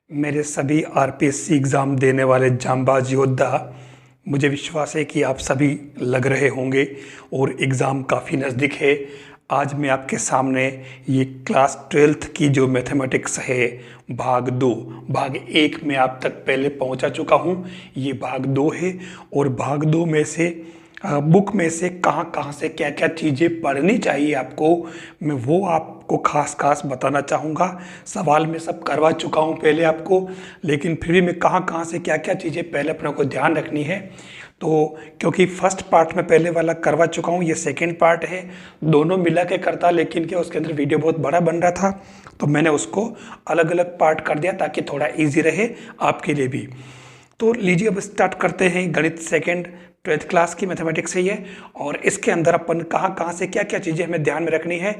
मेरे सभी RPSC exam देने वाले जांबाज योद्धा, मुझे विश्वास है कि आप सभी लग रहे होंगे और एग्ज़ाम काफ़ी नज़दीक है। आज मैं आपके सामने ये क्लास 12th की जो मैथमेटिक्स है भाग 2, भाग 1 में आप तक पहले पहुंचा चुका हूं। ये भाग 2 है और भाग 2 में से बुक में से कहाँ कहाँ से क्या क्या चीज़ें पढ़नी चाहिए आपको, मैं वो आपको खास बताना चाहूँगा। सवाल मैं सब करवा चुका हूँ पहले आपको, लेकिन फिर भी मैं कहाँ कहाँ से क्या क्या चीज़ें पहले अपने को ध्यान रखनी है। तो क्योंकि फर्स्ट पार्ट में पहले वाला करवा चुका हूँ, ये सेकेंड पार्ट है, दोनों मिला के करता, लेकिन क्या उसके अंदर वीडियो बहुत बड़ा बन रहा था तो मैंने उसको अलग अलग पार्ट कर दिया ताकि थोड़ा ईजी रहे आपके लिए भी। तो लीजिए अब स्टार्ट करते हैं। गणित सेकेंड 12th क्लास की मैथमेटिक्स है ये, और इसके अंदर अपन कहाँ कहाँ से क्या क्या चीज़ें हमें ध्यान में रखनी है,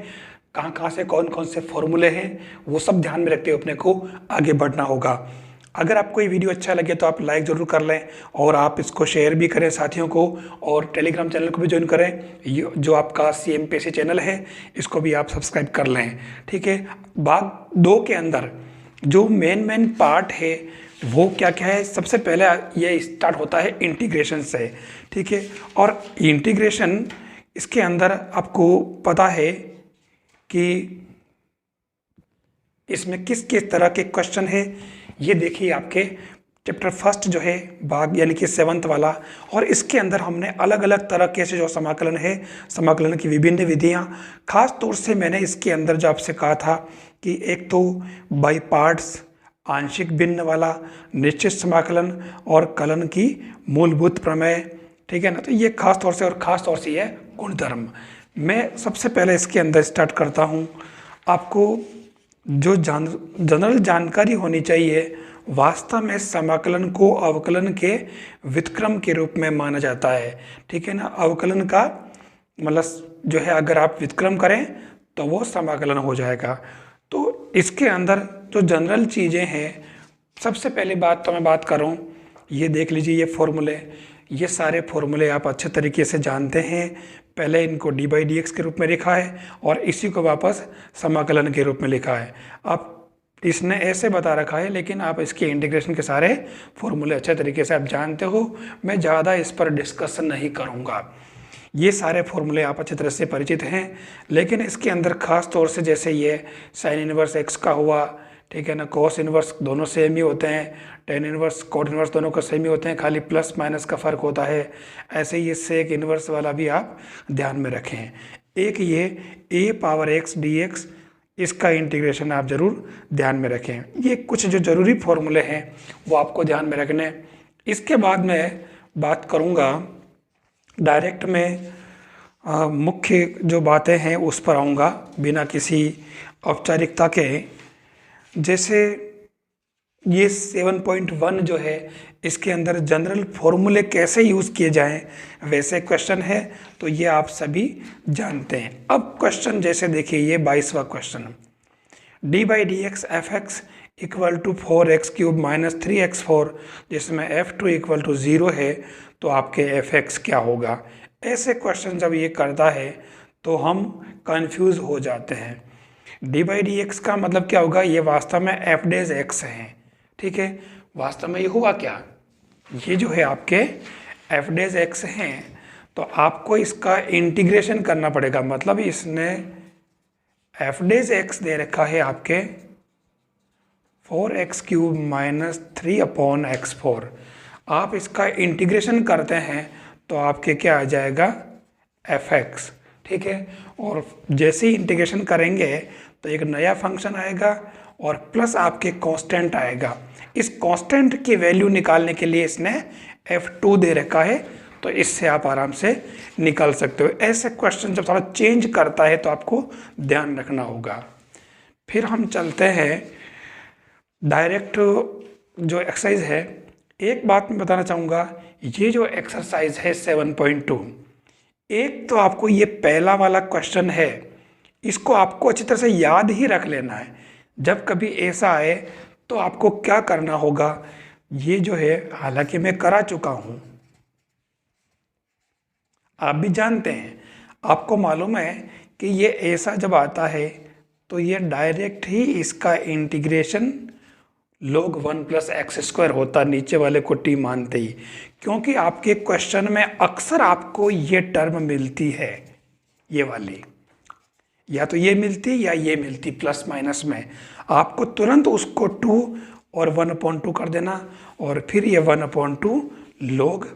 कहाँ कहाँ से कौन कौन से फॉर्मूले हैं, वो सब ध्यान में रखते हुए अपने को आगे बढ़ना होगा। अगर आपको ये वीडियो अच्छा लगे तो आप लाइक ज़रूर कर लें और आप इसको शेयर भी करें साथियों को, और टेलीग्राम चैनल को भी ज्वाइन करें। ये जो आपका CMPSC चैनल है इसको भी आप सब्सक्राइब कर लें, ठीक है। भाग 2 के अंदर जो मेन पार्ट है वो क्या क्या है, सबसे पहले ये स्टार्ट होता है इंटीग्रेशन से, ठीक है। और इंटीग्रेशन इसके अंदर आपको पता है कि इसमें किस किस तरह के क्वेश्चन है। ये देखिए आपके चैप्टर फर्स्ट जो है भाग यानी कि 7th वाला, और इसके अंदर हमने अलग अलग तरह के जो समाकलन है, समाकलन की विभिन्न विधियाँ, खास तौर से मैंने इसके अंदर जो आपसे कहा था कि एक तो बाई पार्ट्स, आंशिक भिन्न वाला, निश्चित समाकलन और कलन की मूलभूत प्रमेय, ठीक है ना। तो ये खास तौर से, और खास तौर से ये गुणधर्म। मैं सबसे पहले इसके अंदर स्टार्ट करता हूँ। आपको जो जनरल जानकारी होनी चाहिए, वास्तव में समाकलन को अवकलन के व्युत्क्रम के रूप में माना जाता है, ठीक है ना। अवकलन का मतलब जो है, अगर आप व्युत्क्रम करें तो वो समाकलन हो जाएगा। तो इसके अंदर जो जनरल चीज़ें हैं, सबसे पहले बात तो मैं बात करूं, ये देख लीजिए ये फॉर्मूले, ये सारे फॉर्मूले आप अच्छे तरीके से जानते हैं। पहले इनको d/dx के रूप में लिखा है और इसी को वापस समाकलन के रूप में लिखा है। आप इसने ऐसे बता रखा है, लेकिन आप इसके इंटीग्रेशन के सारे फॉर्मूले अच्छे तरीके से आप जानते हो। मैं ज़्यादा इस पर डिस्कशन नहीं करूँगा, ये सारे फॉर्मूले आप अच्छी तरह से परिचित हैं। लेकिन इसके अंदर खास तौर से जैसे ये साइन इनवर्स x का हुआ, ठीक है ना, कॉस इनवर्स दोनों सेम ही होते हैं, टेन इनवर्स कॉट इनवर्स दोनों का सेम ही होते हैं, खाली प्लस माइनस का फ़र्क होता है। ऐसे ही ये सेक इनवर्स वाला भी आप ध्यान में रखें। एक ये a⁴x dx, इसका इंटीग्रेशन आप ज़रूर ध्यान में रखें। ये कुछ जो ज़रूरी फॉर्मूले हैं वो आपको ध्यान में रखने। इसके बाद मैं बात करूँगा डायरेक्ट में मुख्य जो बातें हैं उस पर आऊँगा बिना किसी औपचारिकता के। जैसे ये 7.1 जो है, इसके अंदर जनरल फॉर्मूले कैसे यूज़ किए जाएं वैसे क्वेश्चन है, तो ये आप सभी जानते हैं। अब क्वेश्चन जैसे देखिए, ये 22वां question, d/dx fx equal to 4x³ minus 3x4, जिसमें f2 इक्वल टू 0 है, तो आपके fx क्या होगा। ऐसे क्वेश्चन जब ये करता है तो हम कंफ्यूज हो जाते हैं। d/dx का मतलब क्या होगा, ये वास्तव में f' है, ठीक है। वास्तव में ये हुआ क्या, ये जो है आपके f' हैं, तो आपको इसका इंटीग्रेशन करना पड़ेगा। मतलब इसने f' दे रखा है आपके 4x³ माइनस 3/x4। आप इसका इंटीग्रेशन करते हैं तो आपके क्या आ जाएगा, fx, ठीक है। और जैसे ही इंटीग्रेशन करेंगे तो एक नया फंक्शन आएगा और प्लस आपके कांस्टेंट आएगा। इस कांस्टेंट की वैल्यू निकालने के लिए इसने f2 दे रखा है, तो इससे आप आराम से निकाल सकते हो। ऐसे क्वेश्चन जब थोड़ा चेंज करता है तो आपको ध्यान रखना होगा। फिर हम चलते हैं डायरेक्ट जो एक्सरसाइज है। एक बात मैं बताना चाहूँगा, ये जो एक्सरसाइज है 7.2, एक तो आपको ये पहला वाला क्वेश्चन है, इसको आपको अच्छी तरह से याद ही रख लेना है। जब कभी ऐसा आए तो आपको क्या करना होगा, ये जो है, हालांकि मैं करा चुका हूँ, आप भी जानते हैं, आपको मालूम है कि ये ऐसा जब आता है तो ये डायरेक्ट ही इसका integration log 1 plus x square होता नीचे वाले को t मानते ही, क्योंकि आपके क्वेश्चन में अक्सर आपको ये टर्म मिलती है, ये वाली, या तो ये मिलती या ये मिलती प्लस माइनस में, आपको तुरंत उसको 2 और 1/2 कर देना और फिर ये 1/2 log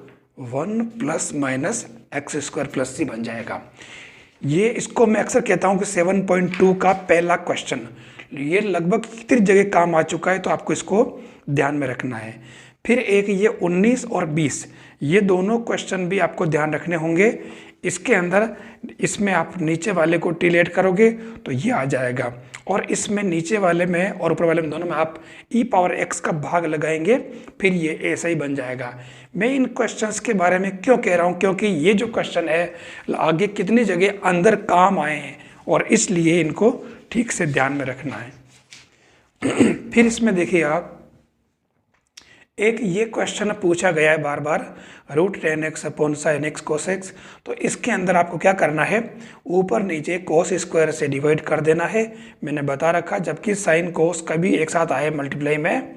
1 plus minus x square plus c बन जाएगा। ये इसको मैं अक्सर कहता हूँ कि 7.2 का पहला क्वेश्चन, ये लगभग कितनी जगह काम आ चुका है, तो आपको इसको ध्यान में रखना है। फिर एक ये 19 और 20, ये दोनों क्वेश्चन भी आपको ध्यान रखने होंगे। इसके अंदर इसमें आप नीचे वाले को टिलेट करोगे तो ये आ जाएगा, और इसमें नीचे वाले में और ऊपर वाले में दोनों में आप e पावर x का भाग लगाएंगे, फिर ये ऐसा ही बन जाएगा। मैं इन क्वेश्चंस के बारे में क्यों कह रहा हूँ, क्योंकि ये जो क्वेश्चन है आगे कितनी जगह अंदर काम आए हैं, और इसलिए इनको ठीक से ध्यान में रखना है। फिर इसमें देखिए आप, एक ये क्वेश्चन पूछा गया है बार बार, √10x upon sin x cos x, तो इसके अंदर आपको क्या करना है, ऊपर नीचे cos स्क्वायर से डिवाइड कर देना है। मैंने बता रखा, जबकि sin cos कभी एक साथ आए मल्टीप्लाई में,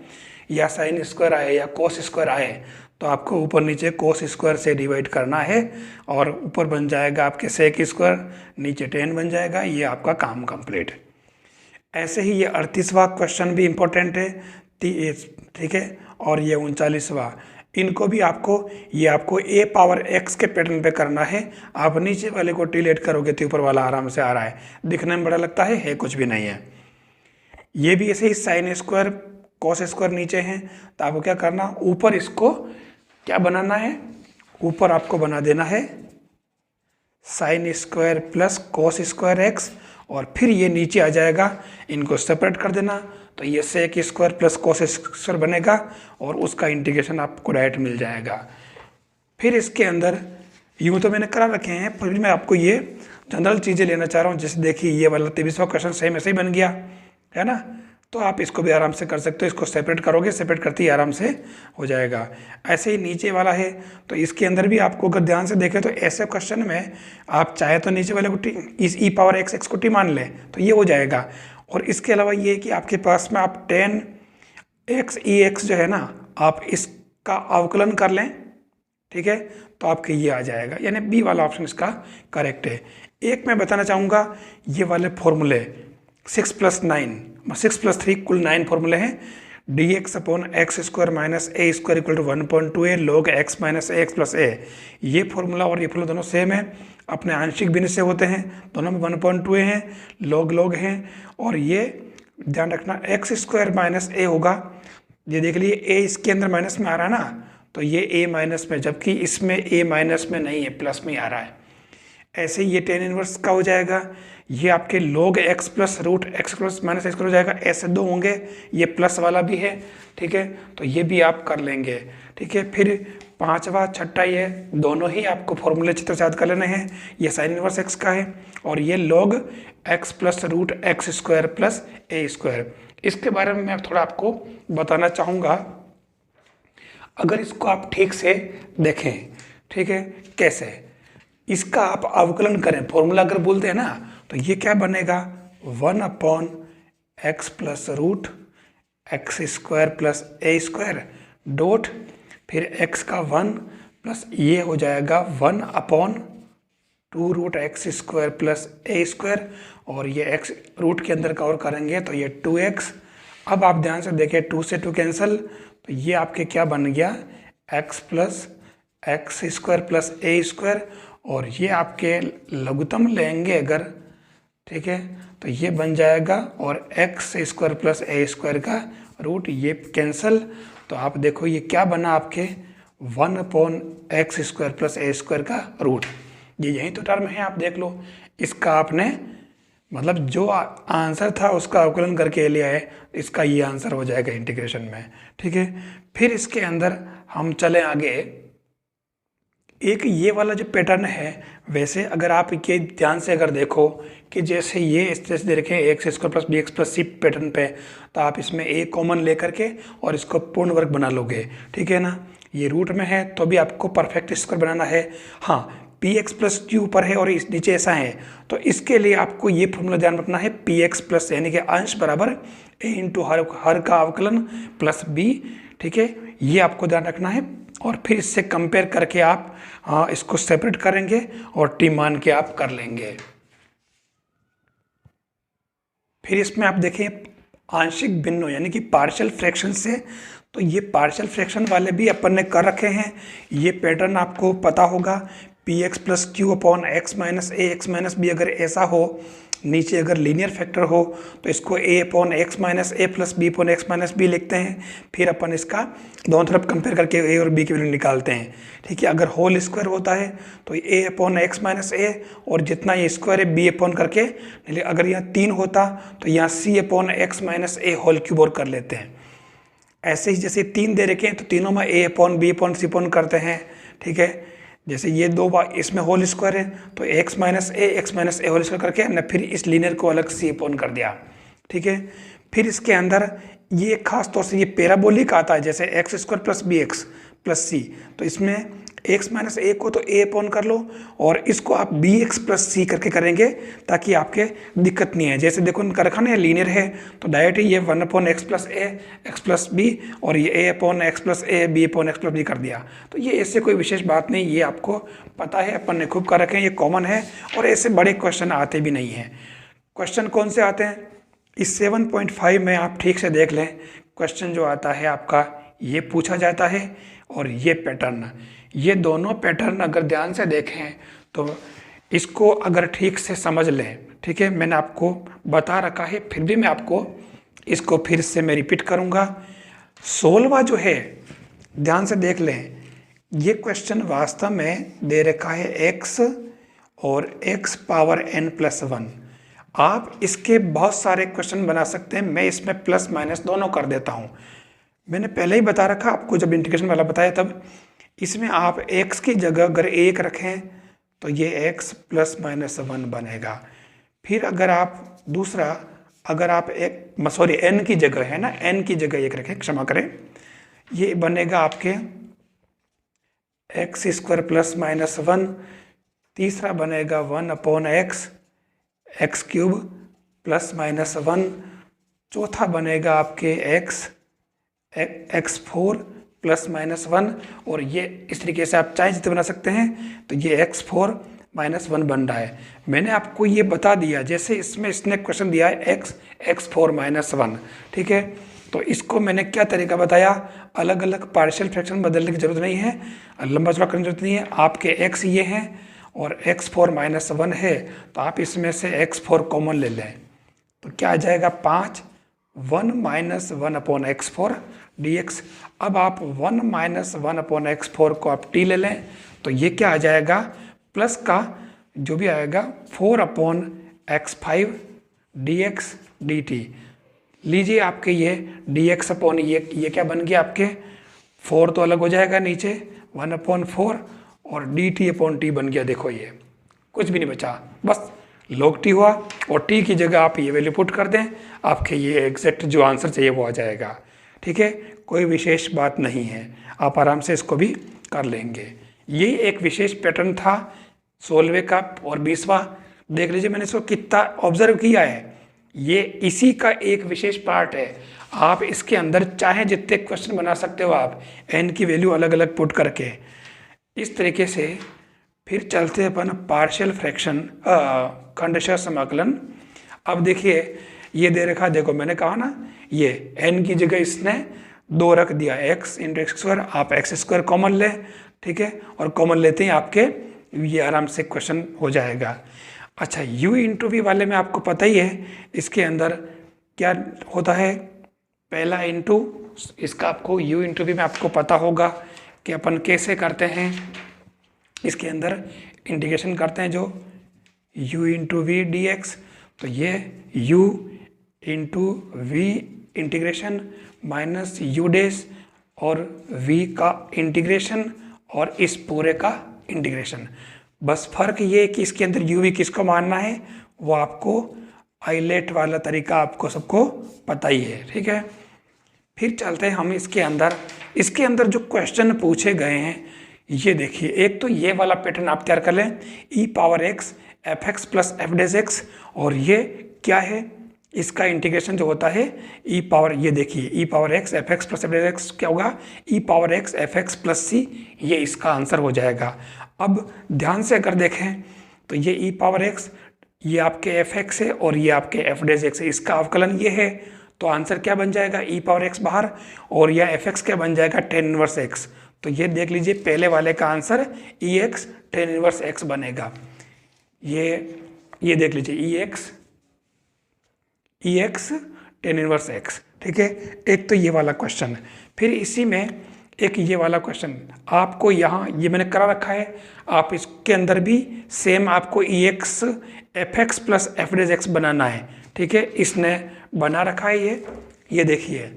या sin स्क्वायर आए या cos स्क्वायर आए, तो आपको ऊपर नीचे cos स्क्वायर से डिवाइड करना है, और ऊपर बन जाएगा आपके sec स्क्वायर, नीचे 10 बन जाएगा। ये आपका काम कंप्लीट। ऐसे ही ये 38वां क्वेश्चन भी इम्पोर्टेंट है, ठीक है, और ये 39वां, इनको भी आपको, ये आपको a पावर x के पैटर्न पे करना है। आप नीचे वाले को टिलेट करोगे तो ऊपर वाला आराम से आ रहा है, दिखने में बड़ा लगता है कुछ भी नहीं है। ये भी ऐसे ही sin स्क्वायर cos स्क्वायर नीचे हैं, तो आपको क्या करना, ऊपर इसको क्या बनाना है, ऊपर आपको बना देना है sin square plus cos square x, और फिर ये नीचे आ जाएगा, इनको सेपरेट कर देना, तो ये sec square plus cos square बनेगा, और उसका इंटीग्रेशन आपको डायरेक्ट मिल जाएगा। फिर इसके अंदर यूँ तो मैंने करा रखे हैं, फिर मैं आपको ये जनरल चीज़ें लेना चाह रहा हूँ। जैसे देखिए ये वाला 23वां क्वेश्चन सेम ऐसे ही बन गया है ना, तो आप इसको भी आराम से कर सकते हो। इसको सेपरेट करोगे, सेपरेट करते ही आराम से हो जाएगा। ऐसे ही नीचे वाला है, तो इसके अंदर भी आपको अगर ध्यान से देखें तो ऐसे क्वेश्चन में आप चाहे तो नीचे वाले को इस e पावर x को t मान लें तो ये हो जाएगा। और इसके अलावा ये कि आपके पास में आप 10x ex जो है ना, आप इसका अवकलन कर लें, ठीक है, तो आपके ये आ जाएगा, यानी बी वाला ऑप्शन इसका करेक्ट है। एक मैं बताना चाहूँगा, ये वाले फॉर्मूले 6 + 9, 6 + 3 कुल 9 फॉर्मूले हैं। dx upon x square minus a square equal to 1.2a log x minus x plus a, ये फॉर्मूला और ये फॉर्मूला दोनों सेम है, अपने आंशिक भिन्न से होते हैं, दोनों में 1.2a हैं, log हैं, और ये ध्यान रखना एक्स स्क्वायर माइनस ए होगा। ये देख लिए a इसके अंदर माइनस में आ रहा है ना, तो ये a माइनस में, जबकि इसमें a माइनस में नहीं है, प्लस में आ रहा है। ऐसे ही ये tan इनवर्स का हो जाएगा, ये आपके log x plus √x plus minus x हो जाएगा। ऐसे दो होंगे, ये प्लस वाला भी है, ठीक है, तो ये भी आप कर लेंगे, ठीक है। फिर 5वां 6ठा, ये दोनों ही आपको फॉर्मूले चित्र से याद कर लेने हैं। ये साइन इनवर्स x का है, और ये log x plus √x square plus a square. इसके बारे में मैं थोड़ा आपको बताना चाहूँगा, अगर इसको आप ठीक से देखें, ठीक है, कैसे इसका आप अवकलन करें, फॉर्मूला अगर बोलते हैं ना, तो ये क्या बनेगा, 1/x plus √x square plus a square dot, फिर x का 1 प्लस ये हो जाएगा 1/2 √x square plus a square, और ये x रूट के अंदर कवर करेंगे तो ये 2x। अब आप ध्यान से देखें, 2 से 2 कैंसिल, तो ये आपके क्या बन गया, x plus x square plus a square, और ये आपके लघुत्तम लेंगे अगर, ठीक है, तो ये बन जाएगा, और x square plus a square का रूट ये कैंसिल, तो आप देखो ये क्या बना आपके 1/x square plus a square का रूट। ये यही तो टर्म है, आप देख लो, इसका आपने मतलब जो आंसर था उसका अवकलन करके लिया है, इसका ये आंसर हो जाएगा इंटीग्रेशन में, ठीक है। फिर इसके अंदर हम चले आगे, एक ये वाला जो पैटर्न है, वैसे अगर आप ये ध्यान से अगर देखो कि जैसे ये इस तरह से दे रखे x square plus b x plus c pattern पे, तो आप इसमें ए कॉमन लेकर के और इसको पूर्ण वर्ग बना लोगे, ठीक है ना। ये रूट में है तो भी आपको परफेक्ट स्क्वायर बनाना है। हाँ, पी एक्स प्लस क्यू ऊपर है और इस नीचे ऐसा है, तो इसके लिए आपको ये फॉर्मूला ध्यान रखना है, पी एक्स प्लस यानी कि अंश बराबर ए इंटू हर का अवकलन प्लस बी। ठीक है, ये आपको ध्यान रखना है और फिर इससे कंपेयर करके आप इसको सेपरेट करेंगे और टी मान के आप कर लेंगे। फिर इसमें आप देखें आंशिक भिन्नों यानी कि पार्शियल फ्रैक्शन से, तो ये पार्शियल फ्रैक्शन वाले भी अपन ने कर रखे हैं। ये पैटर्न आपको पता होगा, p x plus q upon x minus a x minus b, अगर ऐसा हो, नीचे अगर लीनियर फैक्टर हो तो इसको a upon x minus a plus b upon x minus b लिखते हैं। फिर अपन इसका दोनों तरफ कंपेयर करके ए और बी की वैल्यू निकालते हैं। ठीक है, अगर होल स्क्वायर होता है तो ए अपॉन एक्स माइनस ए और जितना ये स्क्वायर है बी अपॉन करके, अगर यहाँ 3 होता तो यहाँ सी अपॉन एक्स माइनस ए होल क्यूब और कर लेते हैं। ऐसे ही जैसे 3 दे रखे हैं तो तीनों में ए अपॉन बी अपॉन सी अपॉन करते हैं। ठीक है, जैसे ये 2 बार इसमें होल स्क्वायर है तो एक्स माइनस ए होल स्क्वायर करके न फिर इस लीनियर को अलग सी अपॉन कर दिया। ठीक है, फिर इसके अंदर ये खास तौर से ये पैराबोलिक आता है, जैसे x square plus b x plus c, तो इसमें एक्स माइनस ए को तो ए अपॉन कर लो और इसको आप बी एक्स प्लस सी करके करेंगे ताकि आपके दिक्कत नहीं है। जैसे देखो इनका रखा ना लीनियर है तो डायरेक्ट ये 1 upon x plus a x plus b और ये a upon x plus a b upon x plus b कर दिया। तो ये ऐसे कोई विशेष बात नहीं, ये आपको पता है, अपन ने खूब कर रखे हैं, ये कॉमन है और ऐसे बड़े क्वेश्चन आते भी नहीं हैं। क्वेश्चन कौन से आते हैं इस 7.5 में आप ठीक से देख लें। क्वेश्चन जो आता है आपका ये पूछा जाता है और ये पैटर्न, ये दोनों पैटर्न अगर ध्यान से देखें तो इसको अगर ठीक से समझ लें। ठीक है, मैंने आपको बता रखा है, फिर भी मैं आपको इसको फिर से मैं रिपीट करूँगा। 16वां जो है ध्यान से देख लें, ये क्वेश्चन वास्तव में दे रखा है x और x पावर n+1। आप इसके बहुत सारे क्वेश्चन बना सकते हैं, मैं इसमें प्लस माइनस दोनों कर देता हूँ। मैंने पहले ही बता रखा आपको, जब इंटीग्रेशन वाला बताया तब, इसमें आप x की जगह अगर 1 रखें तो ये x प्लस माइनस 1 बनेगा। फिर अगर आप दूसरा, अगर आप n की जगह है ना, n की जगह 1 रखें, क्षमा करें, ये बनेगा आपके एक्स स्क्वायर प्लस माइनस 1। तीसरा बनेगा 1 upon x cube plus minus 1। चौथा बनेगा आपके x4 प्लस माइनस 1 और ये इस तरीके से आप चाहे जितने बना सकते हैं। तो ये x4 माइनस 1 बन रहा है। मैंने आपको ये बता दिया, जैसे इसमें इसने क्वेश्चन दिया है x4 माइनस 1। ठीक है, तो इसको मैंने क्या तरीका बताया, अलग अलग पार्शियल फ्रैक्शन बदलने की जरूरत नहीं है, लंबा चौड़ा करने की जरूरत नहीं है। आपके x ये हैं और x4 माइनस 1 है, तो आप इसमें से x4 कॉमन ले लें तो क्या आ जाएगा 5, 1 माइनस 1 अपॉन x4 dx। अब आप 1 माइनस 1 अपॉन x4 को आप t ले लें तो ये क्या आ जाएगा, प्लस का जो भी आएगा 4 अपॉन x5 dx dt। लीजिए आपके ये dx अपॉन ये क्या बन गया, आपके 4 तो अलग हो जाएगा नीचे, 1 अपॉन 4 और dt अपॉन t बन गया। देखो ये कुछ भी नहीं बचा, बस log t हुआ और t की जगह आप ये वैल्यू पुट कर दें, आपके ये एग्जैक्ट जो आंसर चाहिए वो आ जाएगा। ठीक है, कोई विशेष बात नहीं है, आप आराम से इसको भी कर लेंगे। ये एक विशेष पैटर्न था 16वें का और 20वां। देख लीजिए मैंने इसको कितना ऑब्जर्व किया है, ये इसी का एक विशेष पार्ट है। आप इसके अंदर चाहे जितने क्वेश्चन बना सकते हो आप, n की वैल्यू अलग अलग पुट करके इस तरीके से। फिर चलते अपन पार्शियल फ्रैक्शन खंडशः समाकलन। अब देखिए ये दे रखा, देखो मैंने कहा ना, ये n की जगह इसने 2 रख दिया, x इंटू एक्स स्क्वायर, आप एक्स स्क्वायर कॉमन ले। ठीक है, और कॉमन लेते ही आपके ये आराम से क्वेश्चन हो जाएगा। अच्छा, u इंटू वी वाले में आपको पता ही है इसके अंदर क्या होता है, पहला इंटू इसका, आपको u इंटू वी में आपको पता होगा कि अपन कैसे करते हैं। इसके अंदर इंटीग्रेशन करते हैं जो u into v d x, तो ये u into v integration minus u dash और v का इंटीग्रेशन और इस पूरे का इंटीग्रेशन। बस फर्क ये है कि इसके अंदर u v किसको मानना है, वो आपको आइलेट वाला तरीका आपको सबको पता ही है। ठीक है, फिर चलते हैं हम इसके अंदर जो क्वेश्चन पूछे गए हैं ये देखिए, एक तो ये वाला पैटर्न आप तैयार कर लें, e power x f x plus f dash x, और ये क्या है, इसका इंटीग्रेशन जो होता है ई पावर, ये देखिए e power x f x plus f dash x क्या होगा, e power x f x plus c, ये इसका आंसर हो जाएगा। अब ध्यान से अगर देखें तो ये ई पावर एक्स, ये आपके एफ एक्स है और ये आपके एफ डेज एक्स है, इसका अवकलन ये है, तो आंसर क्या बन जाएगा, ई पावर एक्स बाहर, और यह एफ एक्स क्या बन जाएगा, टेन इनवर्स एक्स। तो ये देख लीजिए पहले वाले का आंसर ई एक्स टेन इनवर्स एक्स बनेगा। ये देख लीजिए ई एक्स टेन इनवर्स एक्स, ठीक है। एक तो ये वाला क्वेश्चन, फिर इसी में एक ये वाला क्वेश्चन आपको यहाँ ये मैंने करा रखा है, आप इसके अंदर भी सेम आपको e x f x plus f dash x बनाना है, ठीक है। इसने बना रखा है ये देखिए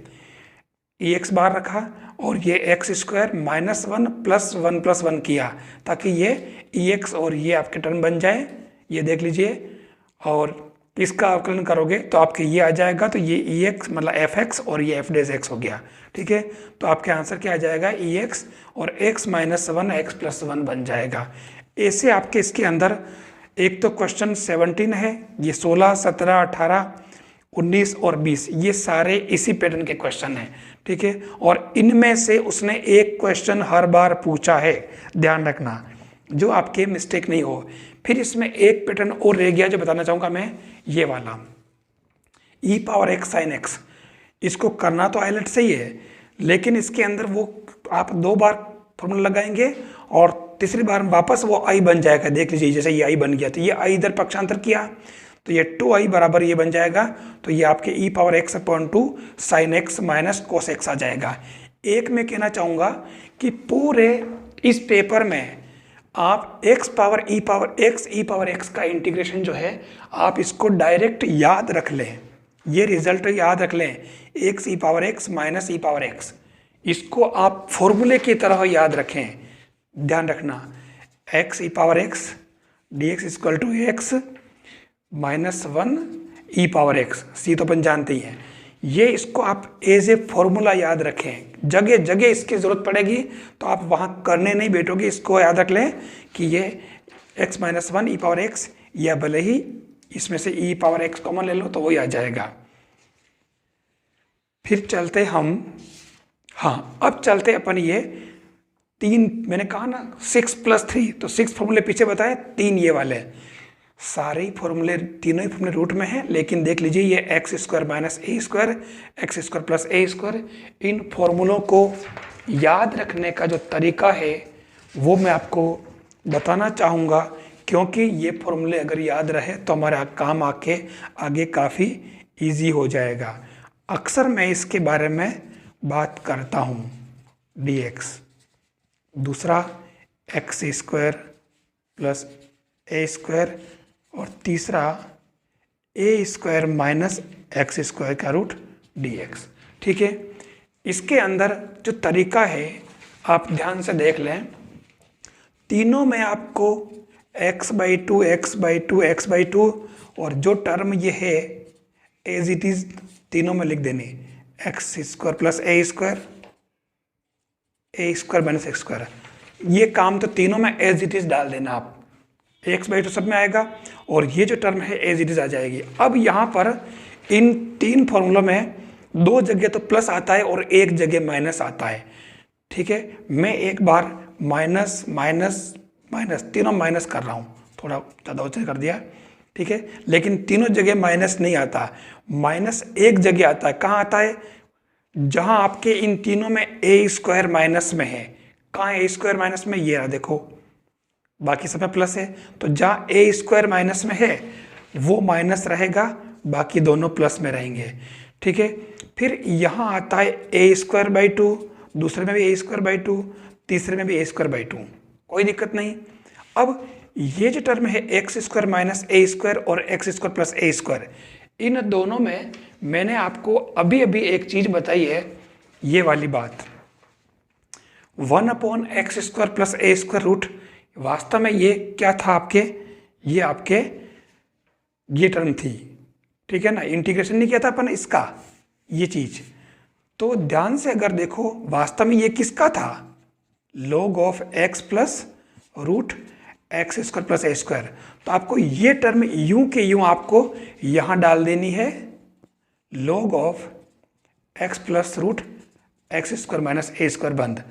ई एक्स बाहर रखा और ये x square minus one plus one किया, ताकि ये ई एक्स और ये आपके टर्म बन जाए, ये देख लीजिए। और इसका अवकलन करोगे तो आपके ये आ जाएगा, तो ये ई एक्स मतलब एफ एक्स और ये एफ डेज एक्स हो गया, ठीक है। तो आपके आंसर क्या आ जाएगा, ई एक्स और x minus one x plus one बन जाएगा। ऐसे आपके इसके अंदर एक तो क्वेश्चन 17 है, ये 16, 17, 18, 19 और 20 ये सारे इसी पैटर्न के क्वेश्चन हैं, ठीक है। और इनमें से उसने एक क्वेश्चन हर बार पूछा है, ध्यान रखना, जो आपके मिस्टेक नहीं हो। फिर इसमें एक पैटर्न और रह गया जो बताना चाहूँगा मैं, ये वाला ई पावर एक्स साइन एक्स। इसको करना तो आइलेट से ही है, लेकिन इसके अंदर वो आप 2 बार फॉर्मूला लगाएंगे और तीसरी बार वापस वो आई बन जाएगा। देख लीजिए जैसे ये आई बन गया, तो ये आई इधर पक्षांतर किया तो ये 2i बराबर ये बन जाएगा, तो ये आपके e power x upon 2 sine x minus cos x आ जाएगा। एक मैं कहना चाहूँगा कि पूरे इस पेपर में आप एक्स पावर ई पावर एक्स का इंटीग्रेशन जो है आप इसको डायरेक्ट याद रख लें, ये रिजल्ट याद रख लें, x e power x minus e power x, इसको आप फॉर्मूले की तरह याद रखें। ध्यान रखना, x e power x d x equal to x minus one e power x, c तो अपन जानते ही हैं। ये इसको आप एज ए फॉर्मूला याद रखें, जगह जगह इसकी ज़रूरत पड़ेगी तो आप वहाँ करने नहीं बैठोगे, इसको याद रख लें कि ये x minus one e power x, या भले ही इसमें से ई पावर एक्स कॉमन ले लो तो वही आ जाएगा। फिर चलते हम, हाँ अब चलते अपन ये 3, मैंने कहा ना 6 + 3, तो 6 फॉर्मूले पीछे बताए, 3 ये वाले सारे ही फॉर्मूले, तीनों ही फॉर्मूले रूट में हैं। लेकिन देख लीजिए ये x square minus a square, x square plus a square, इन फॉर्मूलों को याद रखने का जो तरीका है वो मैं आपको बताना चाहूँगा, क्योंकि ये फॉर्मूले अगर याद रहे तो हमारा काम आगे काफ़ी इजी हो जाएगा। अक्सर मैं इसके बारे में बात करता हूँ, dx, दूसरा x square plus a square, और तीसरा ए स्क्वायर माइनस एक्स स्क्वायर का रूट dx, ठीक है। इसके अंदर जो तरीका है आप ध्यान से देख लें, तीनों में आपको x/2 x/2 x/2 और जो टर्म ये है एज इट इज तीनों में लिख देनी, x square plus a square minus x square, ये काम तो तीनों में एज इट इज डाल देना आप, x/2 सब में आएगा और ये जो टर्म है एज इट इज आ जाएगी। अब यहाँ पर इन 3 फॉर्मूलों में 2 जगह तो प्लस आता है और 1 जगह माइनस आता है, ठीक है। मैं एक बार माइनस माइनस माइनस तीनों माइनस कर रहा हूँ, थोड़ा ज़्यादा उच्च कर दिया, ठीक है। लेकिन तीनों जगह माइनस नहीं आता, माइनस 1 जगह आता है। कहाँ आता है, जहाँ आपके इन तीनों में ए स्क्वायर माइनस में है। कहाँ ए स्क्वायर माइनस में, ये रहा देखो, बाकी सब में प्लस है, तो जहाँ ए स्क्वायर माइनस में है वो माइनस रहेगा, बाकी दोनों प्लस में रहेंगे, ठीक है। फिर यहाँ आता है ए स्क्वायर बाई 2, दूसरे में भी ए स्क्वायर बाई 2, तीसरे में भी ए स्क्वायर बाई 2, कोई दिक्कत नहीं। अब ये जो टर्म है x square minus a square और x square plus a square, इन दोनों में मैंने आपको अभी अभी एक चीज़ बताई है, ये वाली बात 1/x square plus a square root, वास्तव में ये क्या था आपके, ये आपके ये टर्म थी, ठीक है ना, इंटीग्रेशन नहीं किया था अपन इसका, ये चीज़। तो ध्यान से अगर देखो वास्तव में ये किसका था, log of x plus root x square plus a square. तो आपको ये टर्म यूं के यूं आपको यहां डाल देनी है, log of x plus root x square minus a square बंद।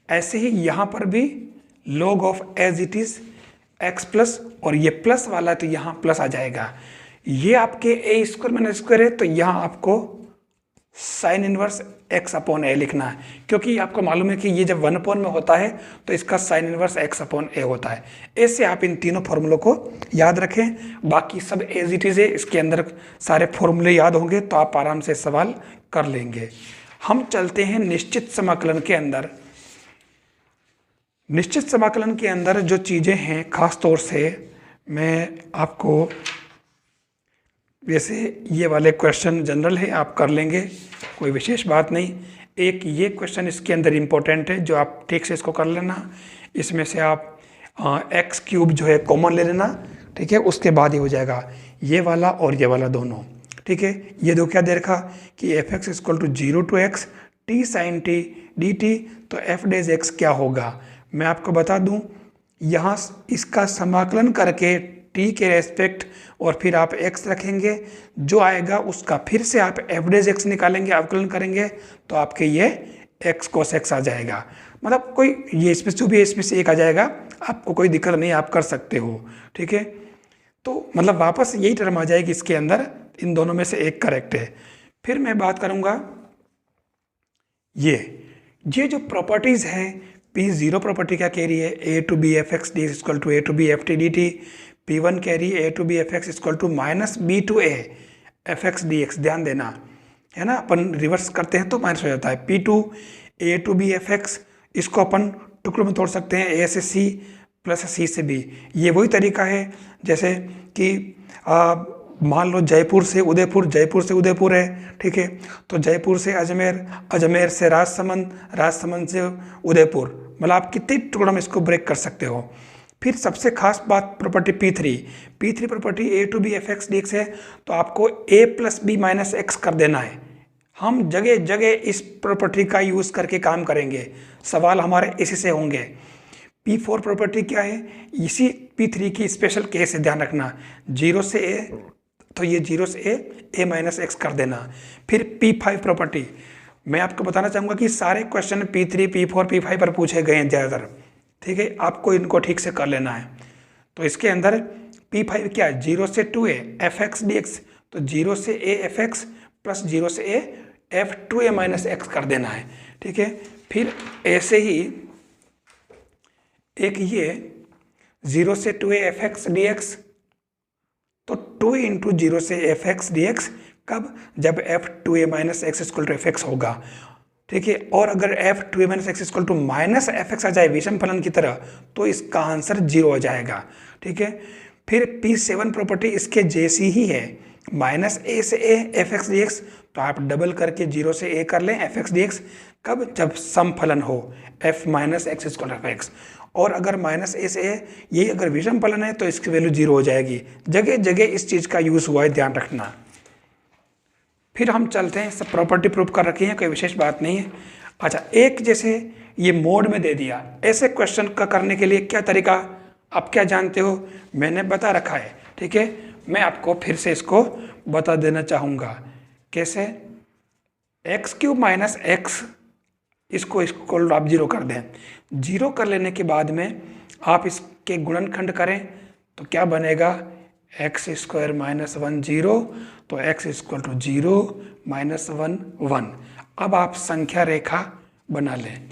ऐसे ही यहां पर भी log of as it is x plus, और ये प्लस वाला तो यहाँ प्लस आ जाएगा। ये आपके ए स्क्वायर माइनस स्क्वायर है, तो यहाँ आपको साइन इनवर्स x अपॉन ए लिखना है, क्योंकि आपको मालूम है कि ये जब 1 में होता है तो इसका साइन इनवर्स x अपॉन ए होता है। ऐसे आप इन तीनों फॉर्मूलों को याद रखें, बाकी सब एज इट इज है, इसके अंदर सारे फॉर्मूले याद होंगे तो आप आराम से सवाल कर लेंगे। हम चलते हैं निश्चित समाकलन के अंदर। निश्चित समाकलन के अंदर जो चीज़ें हैं, खास तौर से मैं आपको, वैसे ये वाले क्वेश्चन जनरल है, आप कर लेंगे, कोई विशेष बात नहीं। एक ये क्वेश्चन इसके अंदर इम्पोर्टेंट है, जो आप ठीक से इसको कर लेना। इसमें से आप एक्स क्यूब जो है कॉमन ले लेना, ठीक है, उसके बाद ही हो जाएगा ये वाला और ये वाला दोनों, ठीक है। ये दो क्या दे रखा कि f x equal to 0 to x t sine t d t, तो एफ डेज एक्स क्या होगा मैं आपको बता दूं। यहाँ इसका समाकलन करके t के रेस्पेक्ट और फिर आप x रखेंगे, जो आएगा उसका फिर से आप एफ डेज एक्स निकालेंगे, अवकलन करेंगे, तो आपके ये x cos x आ जाएगा। मतलब कोई ये इसमें जो भी है इसमें से एक आ जाएगा, आपको कोई दिक्कत नहीं, आप कर सकते हो, ठीक है। तो मतलब वापस यही टर्म आ जाएगी इसके अंदर, इन दोनों में से एक करेक्ट है। फिर मैं बात करूँगा ये जो प्रॉपर्टीज़ हैं, P0 प्रॉपर्टी क्या कह रही है, a to b f x d equal to a to b f t d t. P1 कह रही है a to b f x equal to minus b to a f x d x. ध्यान देना है ना, अपन reverse करते हैं तो माइनस हो जाता है। P2 a to b f x, इसको अपन टुकड़ों में तोड़ सकते हैं, a से c प्लस c से b। ये वही तरीका है जैसे कि मान लो जयपुर से उदयपुर, जयपुर से उदयपुर है, ठीक है, तो जयपुर से अजमेर, अजमेर से राजसमंद, राजसमंद से उदयपुर, मतलब आप कितने टुकड़ों में इसको ब्रेक कर सकते हो। फिर सबसे खास बात property P3 property a to b f x d x है, तो आपको a plus b minus x कर देना है। हम जगह जगह इस प्रॉपर्टी का यूज़ करके काम करेंगे, सवाल हमारे इसी से होंगे। P4 प्रॉपर्टी क्या है, इसी P3 की स्पेशल केस से ध्यान रखना, 0 से a, तो ये 0 से a माइनस एक्स कर देना। फिर P5 प्रॉपर्टी, मैं आपको बताना चाहूँगा कि सारे क्वेश्चन P3, P4, P5 पर पूछे गए हैं ज़्यादातर, ठीक है, आपको इनको ठीक से कर लेना है। तो इसके अंदर P5 क्या है, 0 से 2a F x d x, तो 0 से a एफ एक्स प्लस 0 से a F 2a minus x कर देना है, ठीक है। फिर ऐसे ही एक ये 0 से 2a F x d x, तो 2 इंटू 0 से एफ एक्स डी एक्स, कब, जब f 2a minus x equal to f x होगा, ठीक है। और अगर f 2a minus x equal to minus f x आ जाए विषम फलन की तरह, तो इसका आंसर 0 हो जाएगा, ठीक है। फिर P7 प्रॉपर्टी इसके जैसी ही है, माइनस a से a F x d x, तो आप डबल करके 0 से a कर लें एफ एक्स डी एक्स, कब, जब सम फलन हो f minus x equal to f x. और अगर माइनस a से a ये अगर विषम फलन है तो इसकी वैल्यू 0 हो जाएगी। जगह जगह इस चीज़ का यूज़ हुआ है, ध्यान रखना। फिर हम चलते हैं, सब प्रॉपर्टी प्रूफ कर रखी है, कोई विशेष बात नहीं है। अच्छा, एक जैसे ये मोड में दे दिया, ऐसे क्वेश्चन का करने के लिए क्या तरीका आप क्या जानते हो, मैंने बता रखा है, ठीक है। मैं आपको फिर से इसको बता देना चाहूँगा कैसे। एक्स क्यूब माइनस एक्स, इसको आप 0 कर दें। 0 कर लेने के बाद में आप इसके गुणनखंड करें तो क्या बनेगा, एक्स स्क्वायर माइनस 1 0, तो एक्स इक्वल टू 0 माइनस 1 1। अब आप संख्या रेखा बना लें,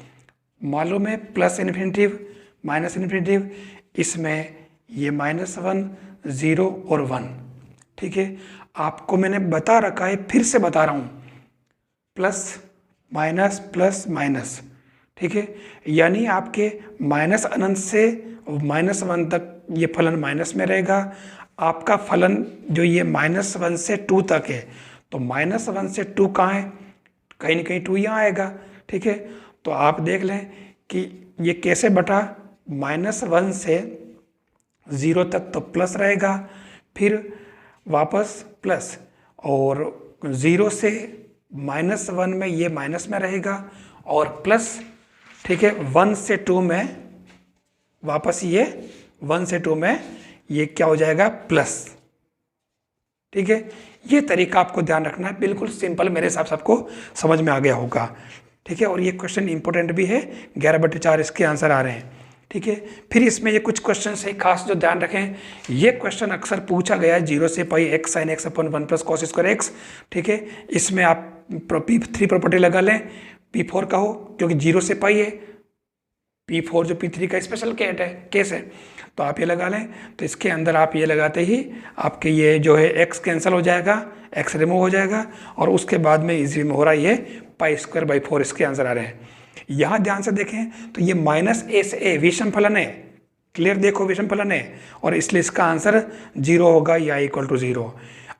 मालूम है प्लस इन्फिनिटिव माइनस इन्फिनिटिव, इसमें ये माइनस 1 0 और 1, ठीक है। आपको मैंने बता रखा है, फिर से बता रहा हूँ, प्लस माइनस, ठीक है। यानी आपके माइनस अनंत से माइनस 1 तक ये फलन माइनस में रहेगा। आपका फलन जो ये -1 से 2 तक है, तो -1 से 2 कहाँ है, कहीं ना कहीं 2 यहाँ आएगा, ठीक है। तो आप देख लें कि ये कैसे बटा, -1 से 0 तक तो प्लस रहेगा, फिर वापस प्लस, और 0 से -1 में ये माइनस में रहेगा, और प्लस ठीक है, 1 से 2 में वापस ये 1 से 2 में ये क्या हो जाएगा, प्लस। ठीक है, ये तरीका आपको ध्यान रखना है, बिल्कुल सिंपल, मेरे हिसाब से आपको समझ में आ गया होगा। ठीक है, और ये क्वेश्चन इंपॉर्टेंट भी है, 11/4 इसके आंसर आ रहे हैं। ठीक है, फिर इसमें ये कुछ क्वेश्चन है खास जो ध्यान रखें, ये क्वेश्चन अक्सर पूछा गया है 0 से पाई x sin x अपन 1 + cos स्क्वायर x। ठीक है, इसमें आप P3 प्रॉपर्टी लगा लें, P4 का हो, क्योंकि 0 से पाई है, P4 जो P3 का स्पेशल केस है, तो आप ये लगा लें। तो इसके अंदर आप ये लगाते ही आपके ये जो है x कैंसिल हो जाएगा, x रिमूव हो जाएगा, और उसके बाद में इजी में हो रहा है ये π²/4 इसके आंसर आ रहे हैं। यहाँ ध्यान से देखें तो ये -a से a विषम फलन है, क्लियर देखो विषम फलन है, और इसलिए इसका आंसर 0 होगा या = 0।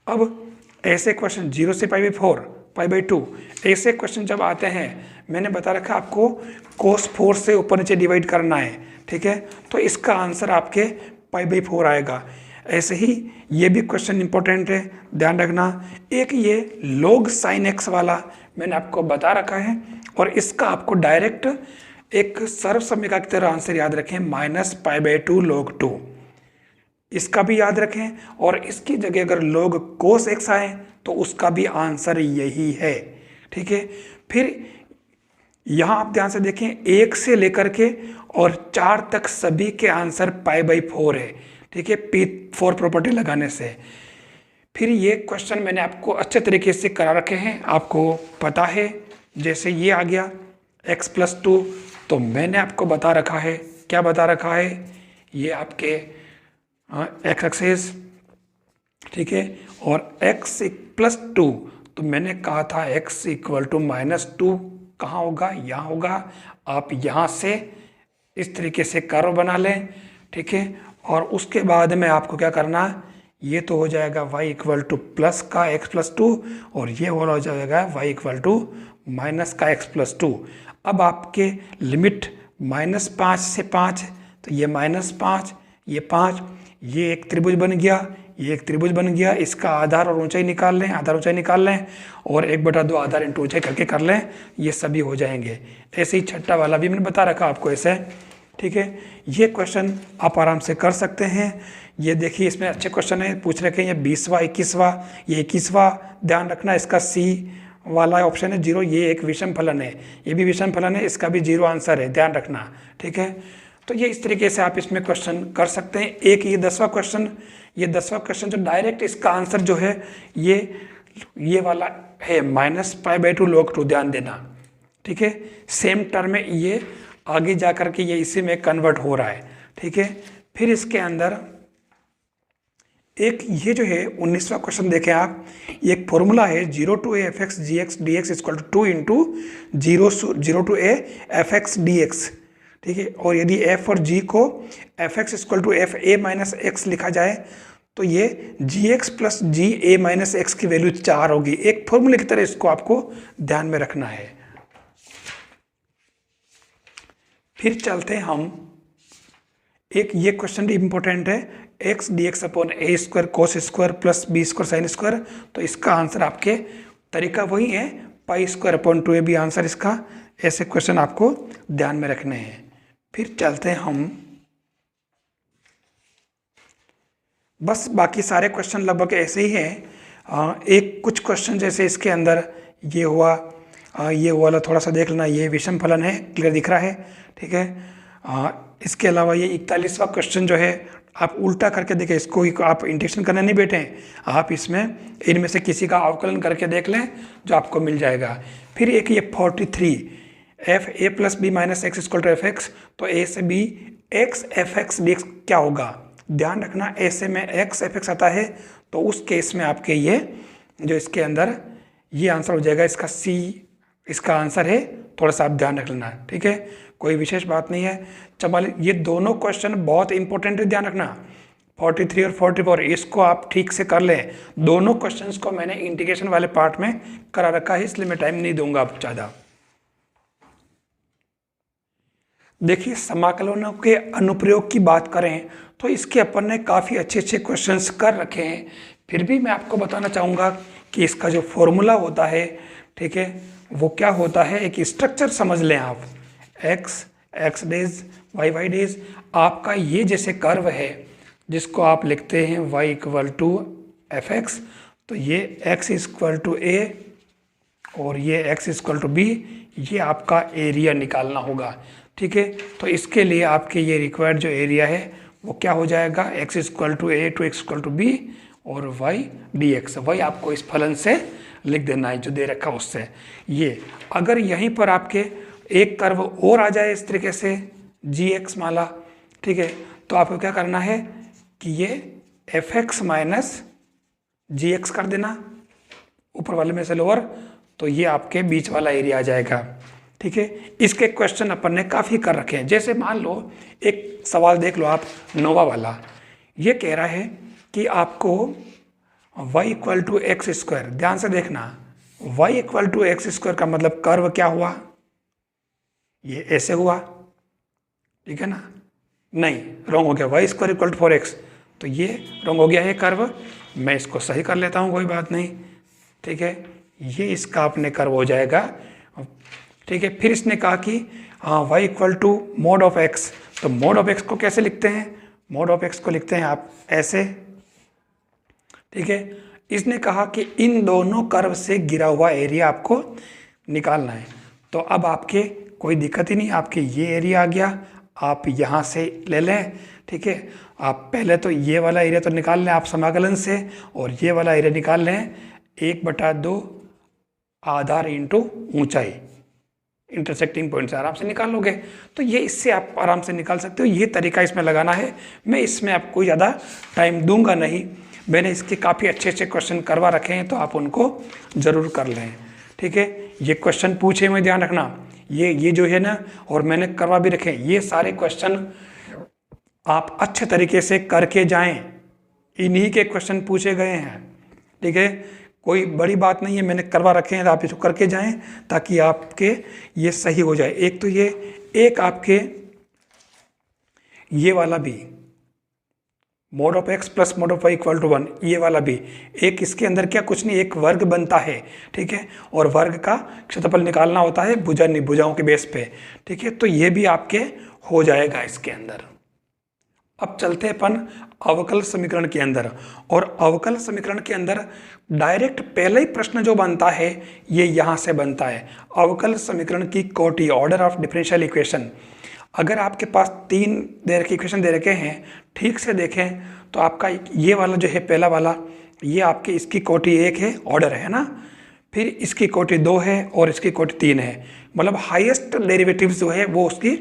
अब ऐसे क्वेश्चन 0 से π/4, π/2 ऐसे क्वेश्चन जब आते हैं, मैंने बता रखा आपको cos 4 से ऊपर नीचे डिवाइड करना है। ठीक है, तो इसका आंसर आपके π/4 आएगा। ऐसे ही ये भी क्वेश्चन इंपॉर्टेंट है, ध्यान रखना। एक ये log sin x वाला मैंने आपको बता रखा है, और इसका आपको डायरेक्ट एक सर्वसमीका की तरह आंसर याद रखें, -π/2 log 2, इसका भी याद रखें। और इसकी जगह अगर log cos x आए तो उसका भी आंसर यही है। ठीक है, फिर यहाँ आप ध्यान से देखें, 1 से लेकर के और 4 तक सभी के आंसर π/4 है। ठीक है, P4 प्रॉपर्टी लगाने से। फिर ये क्वेश्चन मैंने आपको अच्छे तरीके से करा रखे हैं, आपको पता है। जैसे ये आ गया x + 2, तो मैंने आपको बता रखा है, क्या बता रखा है, ये आपके x एक्सिस, ठीक है, और x + 2, तो मैंने कहा था x = -2 कहाँ होगा, यहाँ होगा। आप यहाँ से इस तरीके से कर्व बना लें। ठीक है, और उसके बाद में आपको क्या करना, ये तो हो जाएगा y = प्लस का x + 2, और ये वाला हो जाएगा y = माइनस का x + 2। अब आपके लिमिट -5 से 5, तो ये -5, ये 5, ये एक त्रिभुज बन गया, ये एक त्रिभुज बन गया। इसका आधार और ऊंचाई निकाल लें, आधार ऊंचाई निकाल लें, और 1/2 आधार इंटू ऊंचाई करके कर लें, ये सभी हो जाएंगे। ऐसे ही छठा वाला भी मैंने बता रखा आपको ऐसे। ठीक है, ये क्वेश्चन आप आराम से कर सकते हैं। ये देखिए, इसमें अच्छे क्वेश्चन है, पूछ रखे हैं 20वां, 21वां, ये 21वां ध्यान रखना। इसका C वाला ऑप्शन है 0, ये एक विषम फलन है, ये भी विषम फलन है, इसका भी 0 आंसर है, ध्यान रखना। ठीक है, तो ये इस तरीके से आप इसमें क्वेश्चन कर सकते हैं। एक ये 10वां क्वेश्चन, ये 10वां क्वेश्चन जो डायरेक्ट इसका आंसर जो है ये वाला है -π/2 log 2, ध्यान देना। ठीक है, सेम टर्म में ये आगे जा कर के ये इसी में कन्वर्ट हो रहा है। ठीक है, फिर इसके अंदर एक ये जो है 19वां क्वेश्चन देखें आप, ये एक फॉर्मूला है 0 to a fx gx dx = 2 × 0 to a fx dx। ठीक है, और यदि f और g को fx = fa - x लिखा जाए, तो ये gx + ga - x की वैल्यू 4 होगी। एक फॉर्मूले की तरह इसको आपको ध्यान में रखना है। फिर चलते हैं हम, एक ये क्वेश्चन भी इंपॉर्टेंट है, x dx/a² cos² + b² sin², तो इसका आंसर आपके तरीका वही है, π² भी आंसर इसका। ऐसे क्वेश्चन आपको ध्यान में रखने हैं। फिर चलते हैं हम, बस बाकी सारे क्वेश्चन लगभग ऐसे ही हैं। एक कुछ क्वेश्चन जैसे इसके अंदर ये हुआ, ये वाला थोड़ा सा देख लेना, ये विषम फलन है, क्लियर दिख रहा है। ठीक है, इसके अलावा ये 41वां क्वेश्चन जो है, आप उल्टा करके देखें, इसको आप इंटीग्रेशन करने नहीं बैठे, आप इसमें इनमें से किसी का अवकलन करके देख लें, जो आपको मिल जाएगा। फिर एक ये 43, fa + b - x = fx, तो a से b x fx dx क्या होगा, ध्यान रखना। ऐसे में x fx आता है, तो उस केस में आपके ये जो इसके अंदर ये आंसर हो जाएगा, इसका C इसका आंसर है, थोड़ा सा आप ध्यान रख लेना। ठीक है, कोई विशेष बात नहीं है। चलिए, ये दोनों क्वेश्चन बहुत इंपॉर्टेंट है, ध्यान रखना। 43 और 44 इसको आप ठीक से कर लें। दोनों क्वेश्चंस को मैंने इंटीग्रेशन वाले पार्ट में करा रखा है, इसलिए मैं टाइम नहीं दूंगा आप ज़्यादा। देखिए, समाकलनों के अनुप्रयोग की बात करें तो इसके अपन ने काफ़ी अच्छे अच्छे क्वेश्चंस कर रखे हैं। फिर भी मैं आपको बताना चाहूँगा कि इसका जो फॉर्मूला होता है, ठीक है, वो क्या होता है, एक स्ट्रक्चर समझ लें आप। X, x dash, y, y dash. आपका ये जैसे कर्व है जिसको आप लिखते हैं y equal to f x, तो ये x इक्वल टू ए और ये x इक्वल टू बी, ये आपका एरिया निकालना होगा। ठीक है, तो इसके लिए आपके ये रिक्वायर्ड जो एरिया है वो क्या हो जाएगा, x equal to a to x equal to b और y dx। वही आपको इस फलन से लिख देना है जो दे रखा उससे। ये अगर यहीं पर आपके एक कर्व और आ जाए इस तरीके से gx माला, ठीक है, तो आपको क्या करना है कि ये एफ एक्स माइनस जी एक्स कर देना ऊपर वाले में से लोअर, तो ये आपके बीच वाला एरिया आ जाएगा। ठीक है, इसके क्वेश्चन अपन ने काफ़ी कर रखे हैं। जैसे मान लो एक सवाल देख लो आप, नोवा वाला, ये कह रहा है कि आपको y equal to x square, ध्यान से देखना, y equal to x square का मतलब कर्व क्या हुआ, ये ऐसे हुआ, ठीक है ना, नहीं रॉन्ग हो गया, y square equal to 4x, तो ये रॉन्ग हो गया है कर्व, मैं इसको सही कर लेता हूँ, कोई बात नहीं। ठीक है, ये इसका अपने कर्व हो जाएगा। ठीक है, फिर इसने कहा कि y equal to mod of x, तो मोड ऑफ x को कैसे लिखते हैं, मोड ऑफ x को लिखते हैं आप ऐसे। ठीक है, इसने कहा कि इन दोनों कर्व से गिरा हुआ एरिया आपको निकालना है। तो अब आपके कोई दिक्कत ही नहीं, आपके ये एरिया आ गया, आप यहाँ से ले लें। ठीक है, आप पहले तो ये वाला एरिया तो निकाल लें आप समाकलन से, और ये वाला एरिया निकाल लें 1/2 आधार इंटू ऊंचाई, इंटरसेक्टिंग पॉइंट से आराम से निकाल लोगे। तो ये इससे आप आराम से निकाल सकते हो, ये तरीका इसमें लगाना है। मैं इसमें आपको ज़्यादा टाइम दूंगा नहीं, मैंने इसके काफ़ी अच्छे अच्छे क्वेश्चन करवा रखे हैं, तो आप उनको ज़रूर कर लें। ठीक है, ये क्वेश्चन पूछे में ध्यान रखना, ये जो है ना, और मैंने करवा भी रखे, ये सारे क्वेश्चन आप अच्छे तरीके से करके जाएं, इन्हीं के क्वेश्चन पूछे गए हैं। ठीक है, कोई बड़ी बात नहीं है, मैंने करवा रखे हैं, आप इसको करके जाएं ताकि आपके ये सही हो जाए। एक तो ये, एक आपके ये वाला भी mod of x plus mod of y equal to 1, ये वाला भी एक, इसके अंदर क्या कुछ नहीं, एक वर्ग बनता है। ठीक है, और वर्ग का क्षेत्रफल निकालना होता है भुजाओं के बेस पे। ठीक है, तो ये भी आपके हो जाएगा इसके अंदर। अब चलते हैं अपन अवकल समीकरण के अंदर, और अवकल समीकरण के अंदर डायरेक्ट पहला ही प्रश्न जो बनता है ये यहाँ से बनता है, अवकल समीकरण की कोटि, ऑर्डर ऑफ डिफरेंशियल इक्वेशन। अगर आपके पास 3 दे रखे इक्वेशन दे रखे हैं, ठीक से देखें तो आपका ये वाला जो है पहला वाला, ये आपके इसकी कोटि 1 है, ऑर्डर है ना, फिर इसकी कोटि 2 है और इसकी कोटि 3 है, मतलब हाईएस्ट डेरिवेटिव जो है वो उसकी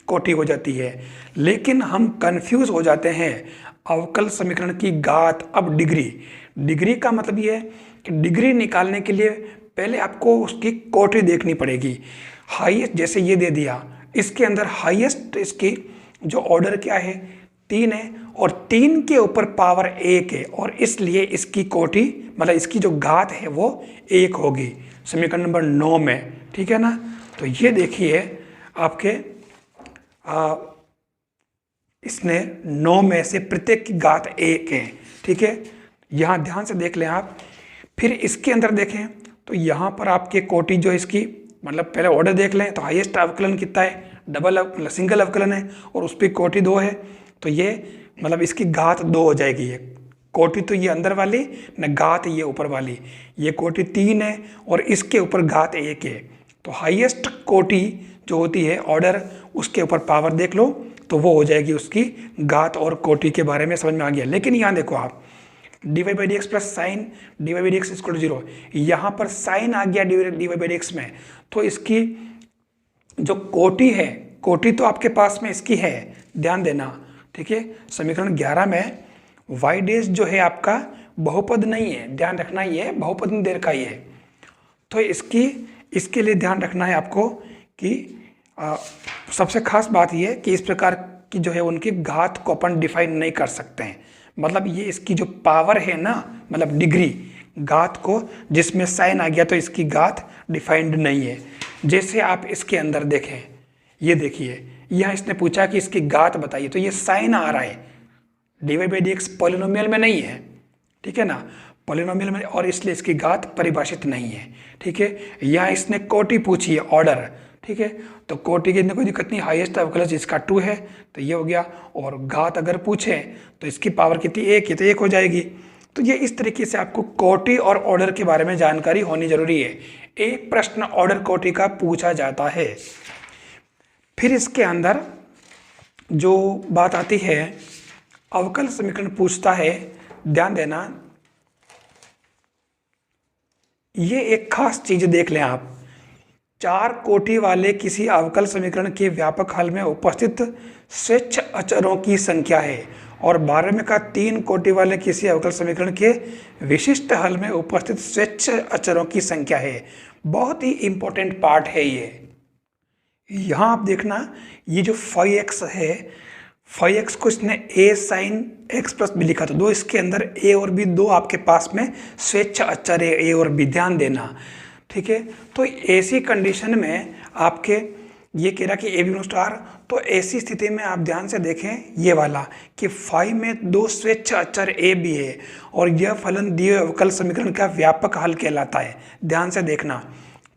कोटि हो जाती है। लेकिन हम कंफ्यूज हो जाते हैं अवकल समीकरण की घात। अब डिग्री का मतलब ये है कि डिग्री निकालने के लिए पहले आपको उसकी कोटि देखनी पड़ेगी। हाईएस्ट जैसे ये दे दिया, इसके अंदर हाईएस्ट इसकी जो ऑर्डर क्या है 3 है, और 3 के ऊपर पावर 1 है, और इसलिए इसकी कोटि मतलब इसकी जो घात है वो 1 होगी समीकरण नंबर 9 में। ठीक है ना, तो ये देखिए आपके इसने 9 में से प्रत्येक की घात 1 है। ठीक है, यहाँ ध्यान से देख लें आप। फिर इसके अंदर देखें तो यहाँ पर आपके कोटि जो इसकी मतलब पहले ऑर्डर देख लें तो हाईएस्ट अवकलन कितना है, सिंगल अवकलन है, और उस पर कोटि 2 है, तो ये मतलब इसकी घात 2 हो जाएगी। ये कोटि तो ये अंदर वाली न, घात ये ऊपर वाली, ये कोटि 3 है और इसके ऊपर घात 1 है। तो हाईएस्ट कोटि जो होती है ऑर्डर, उसके ऊपर पावर देख लो तो वो हो जाएगी उसकी घात, और कोटि के बारे में समझ में आ गया। लेकिन यहाँ देखो आप, dy/dx plus sign dy/dx equal to 0, यहाँ पर साइन आ गया dy/dx में, तो इसकी जो कोटि है, कोटि तो आपके पास में इसकी है, ध्यान देना। ठीक है, समीकरण 11 में y डैश जो है आपका बहुपद नहीं है, ध्यान रखना, ये बहुपद नहीं दे रखा ही है। तो इसके लिए ध्यान रखना है आपको कि सबसे खास बात यह है कि इस प्रकार की जो है उनकी घात को अपन डिफाइन नहीं कर सकते हैं। मतलब ये इसकी जो पावर है ना, मतलब डिग्री घात को, जिसमें साइन आ गया तो इसकी घात डिफाइंड नहीं है। जैसे आप इसके अंदर देखें, ये देखिए यहाँ इसने पूछा कि इसकी घात बताइए, तो ये साइन आ रहा है, dy/dx पॉलिनोमियल में नहीं है। ठीक है ना, पॉलिनोमियल में, और इसलिए इसकी घात परिभाषित नहीं है। ठीक है, यहाँ इसने कोटि पूछी है, ऑर्डर। ठीक है। तो कोटि की कोई दिक्कत नहीं, हाईएस्ट अवकलज इसका 2 है तो ये हो गया। और घात अगर पूछे तो इसकी पावर कितनी 1 है तो 1 हो जाएगी। तो ये इस तरीके से आपको कोटि और ऑर्डर के बारे में जानकारी होनी जरूरी है। एक प्रश्न ऑर्डर कोटि का पूछा जाता है। फिर इसके अंदर जो बात आती है, अवकल समीकरण पूछता है, ध्यान देना ये एक खास चीज देख लें आप। 4 कोटि वाले किसी अवकल समीकरण के व्यापक हल में उपस्थित स्वच्छ अचरों की संख्या है, और 12वें का 3 कोटि वाले किसी अवकल समीकरण के विशिष्ट हल में उपस्थित स्वच्छ अचरों की संख्या है। बहुत ही इंपॉर्टेंट पार्ट है ये। यहाँ आप देखना, ये जो 5x है, 5x को इसने a sin x plus b लिखा, तो दो इसके अंदर a और b, दो आपके पास में स्वच्छ अचर है a और b, ध्यान देना, ठीक है। तो ऐसी कंडीशन में आपके ये कह रहा कि a b belongs to R, तो ऐसी स्थिति में आप ध्यान से देखें ये वाला कि 5 में 2 स्वच्छ अचर ए बी है, और यह फलन दिए अवकल समीकरण का व्यापक हल कहलाता है। ध्यान से देखना,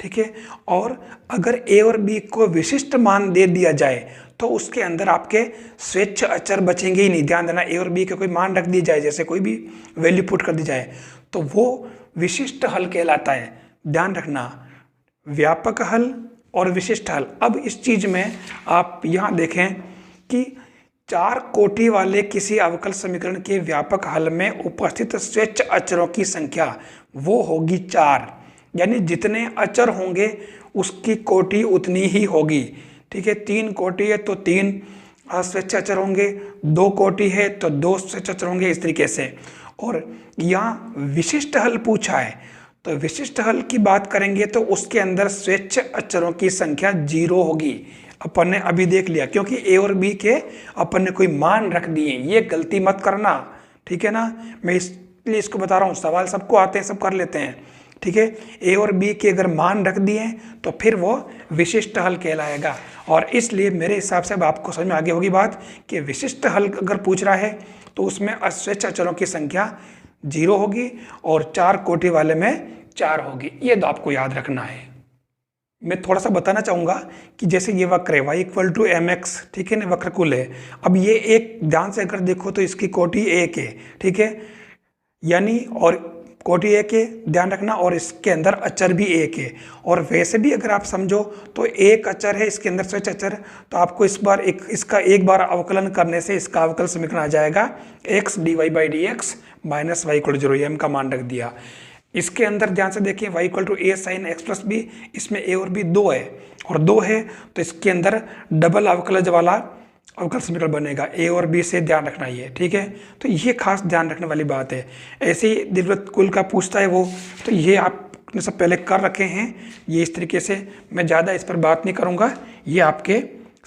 ठीक है। और अगर ए और बी को विशिष्ट मान दे दिया जाए तो उसके अंदर आपके स्वच्छ अचर बचेंगे ही नहीं। ध्यान देना, ए और बी के कोई मान रख दिया जाए, जैसे कोई भी वैल्यू पुट कर दी जाए, तो वो विशिष्ट हल कहलाता है। ध्यान रखना, व्यापक हल और विशिष्ट हल। अब इस चीज में आप यहाँ देखें कि 4 कोटि वाले किसी अवकल समीकरण के व्यापक हल में उपस्थित स्वच्छ अचरों की संख्या वो होगी 4, यानी जितने अचर होंगे उसकी कोटि उतनी ही होगी, ठीक है। 3 कोटि है तो 3 स्वच्छ अचर होंगे, 2 कोटि है तो 2 स्वच्छ अचर होंगे, इस तरीके से। और यहाँ विशिष्ट हल पूछा है, तो विशिष्ट हल की बात करेंगे तो उसके अंदर स्वच्छ अचरों की संख्या 0 होगी। अपन ने अभी देख लिया, क्योंकि ए और बी के अपन ने कोई मान रख दिए, ये गलती मत करना, ठीक है ना। मैं इसलिए इसको बता रहा हूँ, सवाल सबको आते हैं, सब कर लेते हैं, ठीक है। ए और बी के अगर मान रख दिए तो फिर वो विशिष्ट हल कहलाएगा। और इसलिए मेरे हिसाब से अब आपको समझ में आगे होगी बात कि विशिष्ट हल अगर पूछ रहा है तो उसमें अस्वच्छ अचरों की संख्या 0 होगी और 4 कोटि वाले में 4 होगी। ये तो आपको याद रखना है। मैं थोड़ा सा बताना चाहूँगा कि जैसे ये वक्र है y equal to m x, ठीक है ना, वक्रकुल है। अब ये एक ध्यान से अगर देखो तो इसकी कोटि 1 है, ठीक है, यानी और कोटि 1 है, ध्यान रखना, और इसके अंदर अचर भी 1 है। और वैसे भी अगर आप समझो तो 1 अचर है इसके अंदर स्वच्छ अचर, तो आपको इसका एक बार अवकलन करने से इसका अवकल समीकरण आ जाएगा x dy by d x minus y equal to 0, m का मान रख दिया। इसके अंदर ध्यान से देखिए y equal to a sine x plus b, इसमें a और b 2 है, और 2 है तो इसके अंदर डबल अवकलज वाला अवकल समीकरण बनेगा a और b से, ध्यान रखना ये, ठीक है। तो ये खास ध्यान रखने वाली बात है। ऐसे ही दीर्घवृत्त कुल का पूछता है वो, तो ये आपने सब पहले कर रखे हैं, ये इस तरीके से, मैं ज़्यादा इस पर बात नहीं करूँगा, ये आपके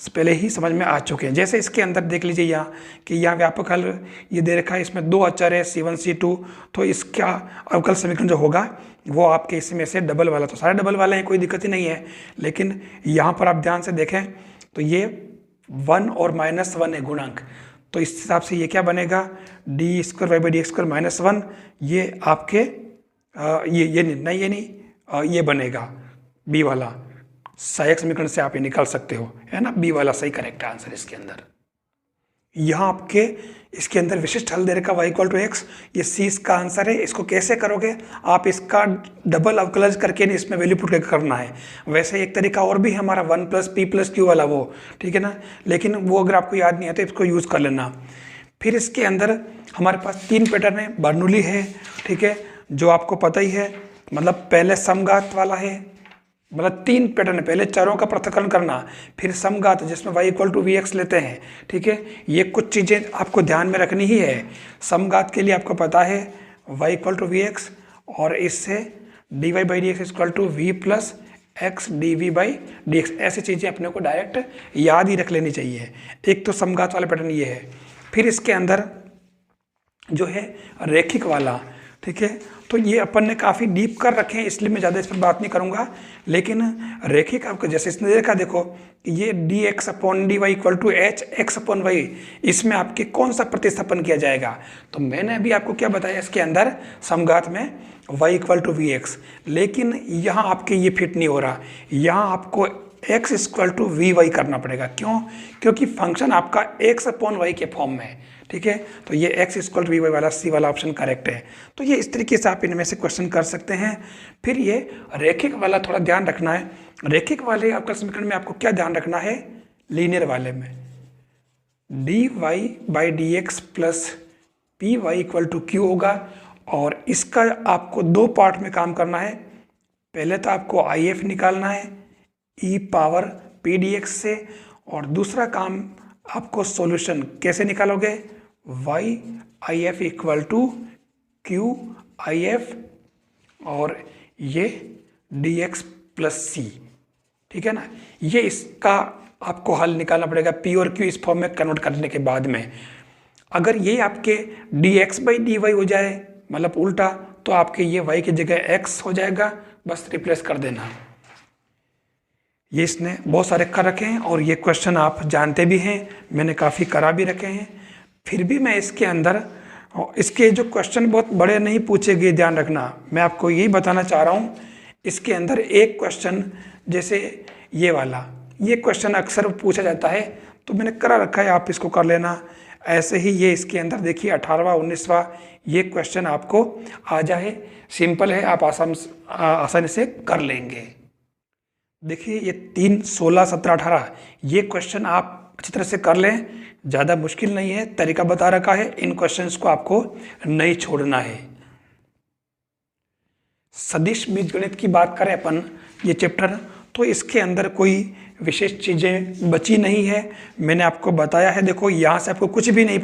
पहले ही समझ में आ चुके हैं। जैसे इसके अंदर देख लीजिए यहाँ कि यहाँ व्यापक हल ये दे रखा है, इसमें 2 अचर है C1 C2, तो इसका अवकल समीकरण जो होगा वो आपके इसमें से डबल वाला, तो सारे डबल वाले हैं, कोई दिक्कत ही नहीं है। लेकिन यहाँ पर आप ध्यान से देखें तो ये 1 और -1 है गुणांक, तो इस हिसाब से ये क्या बनेगा, d square y by d x square minus 1, ये आपके ये बनेगा बी वाला। सहायक समीकरण से आप ये निकाल सकते हो, है ना, बी वाला सही करेक्ट आंसर इसके अंदर। यहाँ आपके इसके अंदर विशिष्ट हल दे रखा y इक्वल टू एक्स, ये सी इसका आंसर है। इसको कैसे करोगे आप, इसका डबल अवकलज करके नहीं, इसमें वैल्यू पुट करके करना है। वैसे एक तरीका और भी है हमारा 1 + p + q वाला, वो ठीक है ना, लेकिन वो अगर आपको याद नहीं है तो इसको यूज़ कर लेना। फिर इसके अंदर हमारे पास 3 पैटर्न है, बर्नौली है, ठीक है, जो आपको पता ही है, मतलब पहले समघात वाला है, मतलब 3 पैटर्न है, पहले चरों का पृथक्करण करना, फिर समघात जिसमें y equal to v x लेते हैं, ठीक है। ये कुछ चीज़ें आपको ध्यान में रखनी ही है। समघात के लिए आपको पता है y equal to v x, और इससे dy by d x equal to v plus x d v by d x, ऐसी चीज़ें अपने को डायरेक्ट याद ही रख लेनी चाहिए। एक तो समघात वाला पैटर्न ये है। फिर इसके अंदर जो है रैखिक वाला, ठीक है, तो ये अपन ने काफ़ी डीप कर रखे हैं, इसलिए मैं ज़्यादा इस पर बात नहीं करूँगा। लेकिन रैखिक आपको जैसे इसने देखा, देखो ये d x upon d y equal to h x upon y, इसमें आपके कौन सा प्रतिस्थापन किया जाएगा, तो मैंने अभी आपको क्या बताया, इसके अंदर समघात में y equal to v x, लेकिन यहाँ आपके ये फिट नहीं हो रहा। यहाँ आपको x equal to v y करना पड़ेगा। क्यों? क्योंकि फंक्शन आपका x अपॉन वाई के फॉर्म में है, ठीक है। तो ये x equal to v y वाला सी वाला ऑप्शन करेक्ट है। तो ये इस तरीके से आप इनमें से क्वेश्चन कर सकते हैं। फिर ये रेखिक वाला थोड़ा ध्यान रखना है। रेखिक वाले आपका समीकरण में आपको क्या ध्यान रखना है? लीनियर वाले में dy by d x plus p y equal to q होगा, और इसका आपको दो पार्ट में काम करना है। पहले तो आपको आई एफ निकालना है e power p d x से, और दूसरा काम आपको सॉल्यूशन कैसे निकालोगे? Y I F equal to q I F और ये डी एक्स प्लस सी, ठीक है ना। ये इसका आपको हल निकालना पड़ेगा पी और क्यू इस फॉर्म में कन्वर्ट करने के बाद में। अगर ये आपके d x by d y हो जाए, मतलब उल्टा, तो आपके ये y की जगह x हो जाएगा, बस रिप्लेस कर देना। ये इसने बहुत सारे कर रखे हैं और ये क्वेश्चन आप जानते भी हैं, मैंने काफ़ी करा भी रखे हैं। फिर भी मैं इसके अंदर इसके जो क्वेश्चन बहुत बड़े नहीं पूछे गए, ध्यान रखना, मैं आपको यही बताना चाह रहा हूँ। इसके अंदर एक क्वेश्चन जैसे ये वाला, ये क्वेश्चन अक्सर पूछा जाता है, तो मैंने करा रखा है, आप इसको कर लेना। ऐसे ही ये इसके अंदर देखिए 18वां 19वां ये क्वेश्चन आपको आ जाए, सिंपल है, आप आसानी से कर लेंगे। देखिए ये 3, 16, 17, 18 ये क्वेश्चन आप अच्छी तरह से कर लें, ज़्यादा मुश्किल नहीं है, तरीका बता रखा है, इन क्वेश्चंस को आपको नहीं छोड़ना है। सदिश बीजगणित की बात करें अपन ये चैप्टर, तो इसके अंदर कोई विशेष चीज़ें बची नहीं है, मैंने आपको बताया है। देखो यहाँ से आपको कुछ भी नहीं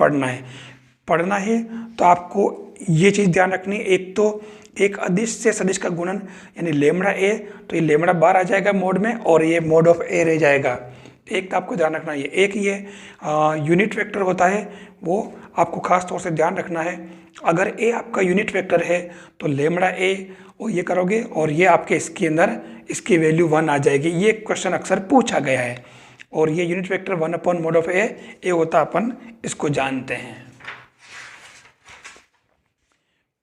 पढ़ना है तो आपको ये चीज़ ध्यान रखनी है। एक तो एक अदिश से सदिश का गुणन यानी लेमड़ा ए, तो ये लेमड़ा बार आ जाएगा मोड में, और ये मोड ऑफ ए रह जाएगा। एक तो आपको ध्यान रखना है। एक ये यूनिट वेक्टर होता है, वो आपको खास तौर से ध्यान रखना है। अगर ए आपका यूनिट वेक्टर है तो लेमड़ा ए और ये करोगे, और ये आपके इसके अंदर इसकी वैल्यू 1 आ जाएगी। ये क्वेश्चन अक्सर पूछा गया है, और ये unit vector 1 upon mod of a होता, अपन इसको जानते हैं।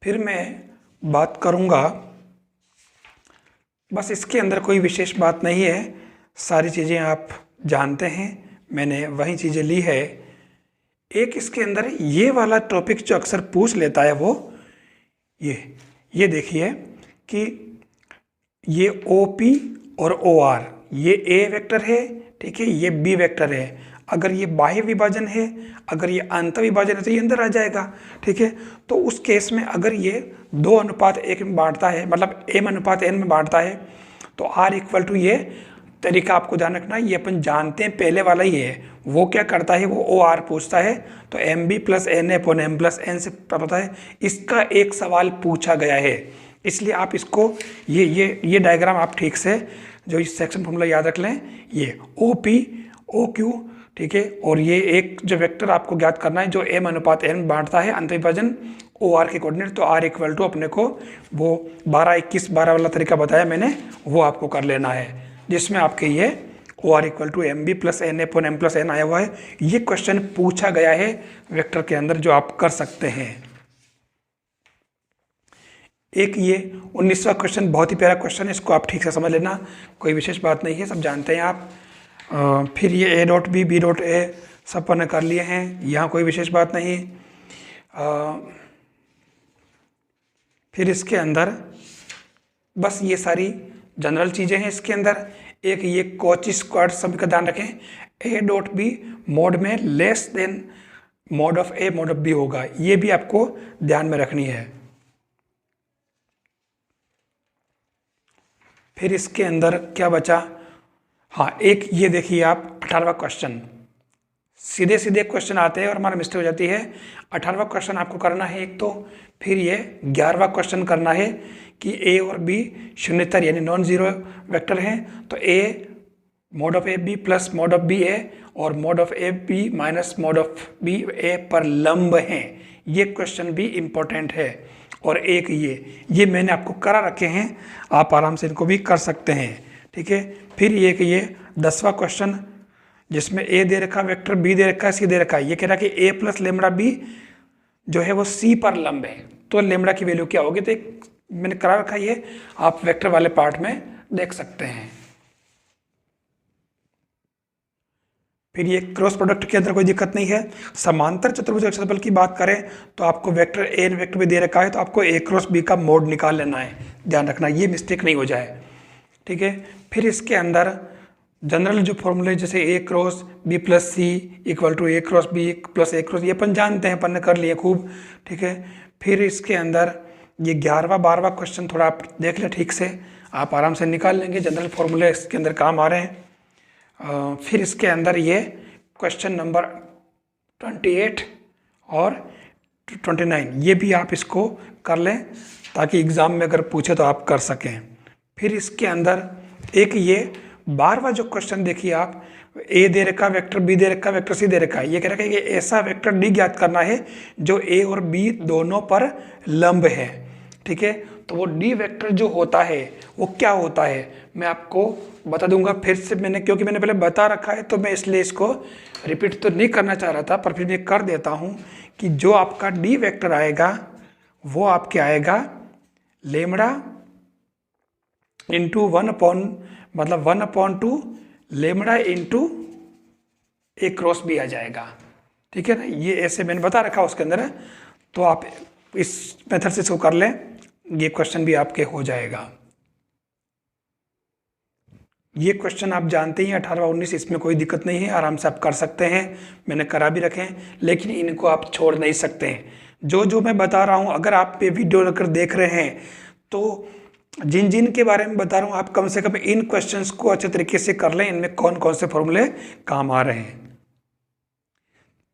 फिर मैं बात करूंगा, बस इसके अंदर कोई विशेष बात नहीं है, सारी चीज़ें आप जानते हैं, मैंने वही चीज़ें ली है। एक इसके अंदर ये वाला टॉपिक जो अक्सर पूछ लेता है वो ये देखिए कि ये OP और OR ये A वेक्टर है, ठीक है, ये B वेक्टर है। अगर ये बाह्य विभाजन है, अगर ये अंत विभाजन है तो ये अंदर आ जाएगा, ठीक है। तो उस केस में अगर ये 2:1 में बांटता है, मतलब m/n में बांटता है, तो R इक्वल टू ये तरीका आपको ध्यान रखना है। ये अपन जानते हैं, पहले वाला ही है। वो क्या करता है, वो OR पूछता है, तो MB plus NA/m plus n से प्राप्त होता है। इसका एक सवाल पूछा गया है, इसलिए आप इसको ये डायग्राम आप ठीक से जो इस सेक्शन फॉर्मूला याद रख लें। ये OP OQ, ठीक है, और ये एक जो वेक्टर आपको ज्ञात करना है जो m/n बांटता है अंत विभाजन OR के कोऑर्डिनेट, तो R इक्वल टू अपने को वो 12 वाला तरीका बताया मैंने, वो आपको कर लेना है, जिसमें आपके ये OR equal to MB plus NA/m plus n आया हुआ है। ये क्वेश्चन पूछा गया है वेक्टर के अंदर, जो आप कर सकते हैं। एक ये 19वां क्वेश्चन बहुत ही प्यारा क्वेश्चन है, इसको आप ठीक से समझ लेना, कोई विशेष बात नहीं है, सब जानते हैं आप। फिर ये A.B B.A सब अपन कर लिए हैं, यहाँ कोई विशेष बात नहीं। फिर इसके अंदर बस ये सारी जनरल चीज़ें हैं इसके अंदर। एक ये कॉची स्क्वायर सब का ध्यान रखें, A.B मोड में less than mode of A mode of B होगा, ये भी आपको ध्यान में रखनी है। फिर इसके अंदर क्या बचा, हाँ एक ये देखिए आप 18वां क्वेश्चन, सीधे क्वेश्चन आते हैं और हमारा मिस्टेक हो जाती है। 18वां क्वेश्चन आपको करना है एक तो, फिर ये 11वां क्वेश्चन करना है कि A और B शून्यतर यानी नॉन जीरो वेक्टर हैं, तो A mode of AB plus mod of BA और mode of AB minus mode of BA पर लंब हैं। ये क्वेश्चन भी इम्पोर्टेंट है। और एक ये मैंने आपको करा रखे हैं, आप आराम से इनको भी कर सकते हैं, ठीक है। फिर ये 10वां क्वेश्चन जिसमें A दे रखा, वेक्टर B दे रखा है, C दे रखा है, ये कह रहा है कि A प्लस लेमड़ा B जो है वो C पर लंब है, तो लेमड़ा की वैल्यू क्या होगी, तो एक मैंने करा रखा है, ये आप वेक्टर वाले पार्ट में देख सकते हैं। फिर ये क्रॉस प्रोडक्ट के अंदर कोई दिक्कत नहीं है। समांतर चतुर्भुज क्षेत्रफल की बात करें तो आपको वेक्टर ए वेक्टर भी दे रखा है, तो आपको ए क्रॉस बी का मोड निकाल लेना है, ध्यान रखना ये मिस्टेक नहीं हो जाए, ठीक है। फिर इसके अंदर जनरल जो फॉर्मूले जैसे a cross b plus c equal to a cross b plus a cross, ये अपन जानते हैं, अपन ने कर लिए खूब, ठीक है। फिर इसके अंदर ये 11वां 12वां क्वेश्चन थोड़ा आप देख लें ठीक से, आप आराम से निकाल लेंगे, जनरल फॉर्मूले इसके अंदर काम आ रहे हैं। फिर इसके अंदर ये क्वेश्चन नंबर 28 और 29 ये भी आप इसको कर लें ताकि एग्ज़ाम में अगर पूछे तो आप कर सकें। फिर इसके अंदर एक ये 12वां जो क्वेश्चन देखिए आप, ए दे रखा वेक्टर बी दे रखा वेक्टर सी दे रखा है, ये कह रखा है कि ऐसा वेक्टर डी ज्ञात करना है जो ए और बी दोनों पर लंब है, ठीक है। तो वो डी वेक्टर जो होता है वो क्या होता है मैं आपको बता दूंगा फिर से, क्योंकि मैंने पहले बता रखा है तो मैं इसलिए इसको रिपीट तो नहीं करना चाह रहा था, पर फिर मैं कर देता हूँ कि जो आपका डी वेक्टर आएगा वो आपके आएगा लेमड़ा इंटू 1/2 लेमड़ा इंटू ए क्रॉस बी आ जाएगा, ठीक है ना। ये ऐसे मैंने बता रखा उसके अंदर है, तो आप इस मेथड से इसको कर लें, ये क्वेश्चन भी आपके हो जाएगा। ये क्वेश्चन आप जानते ही 18 और 19, इसमें कोई दिक्कत नहीं है, आराम से आप कर सकते हैं, मैंने करा भी रखे हैं, लेकिन इनको आप छोड़ नहीं सकते हैं। जो मैं बता रहा हूँ, अगर आप पे वीडियो अगर देख रहे हैं तो जिन के बारे में बता रहा हूँ आप कम से कम इन क्वेश्चंस को अच्छे तरीके से कर लें, इनमें कौन कौन से फॉर्मूले काम आ रहे हैं।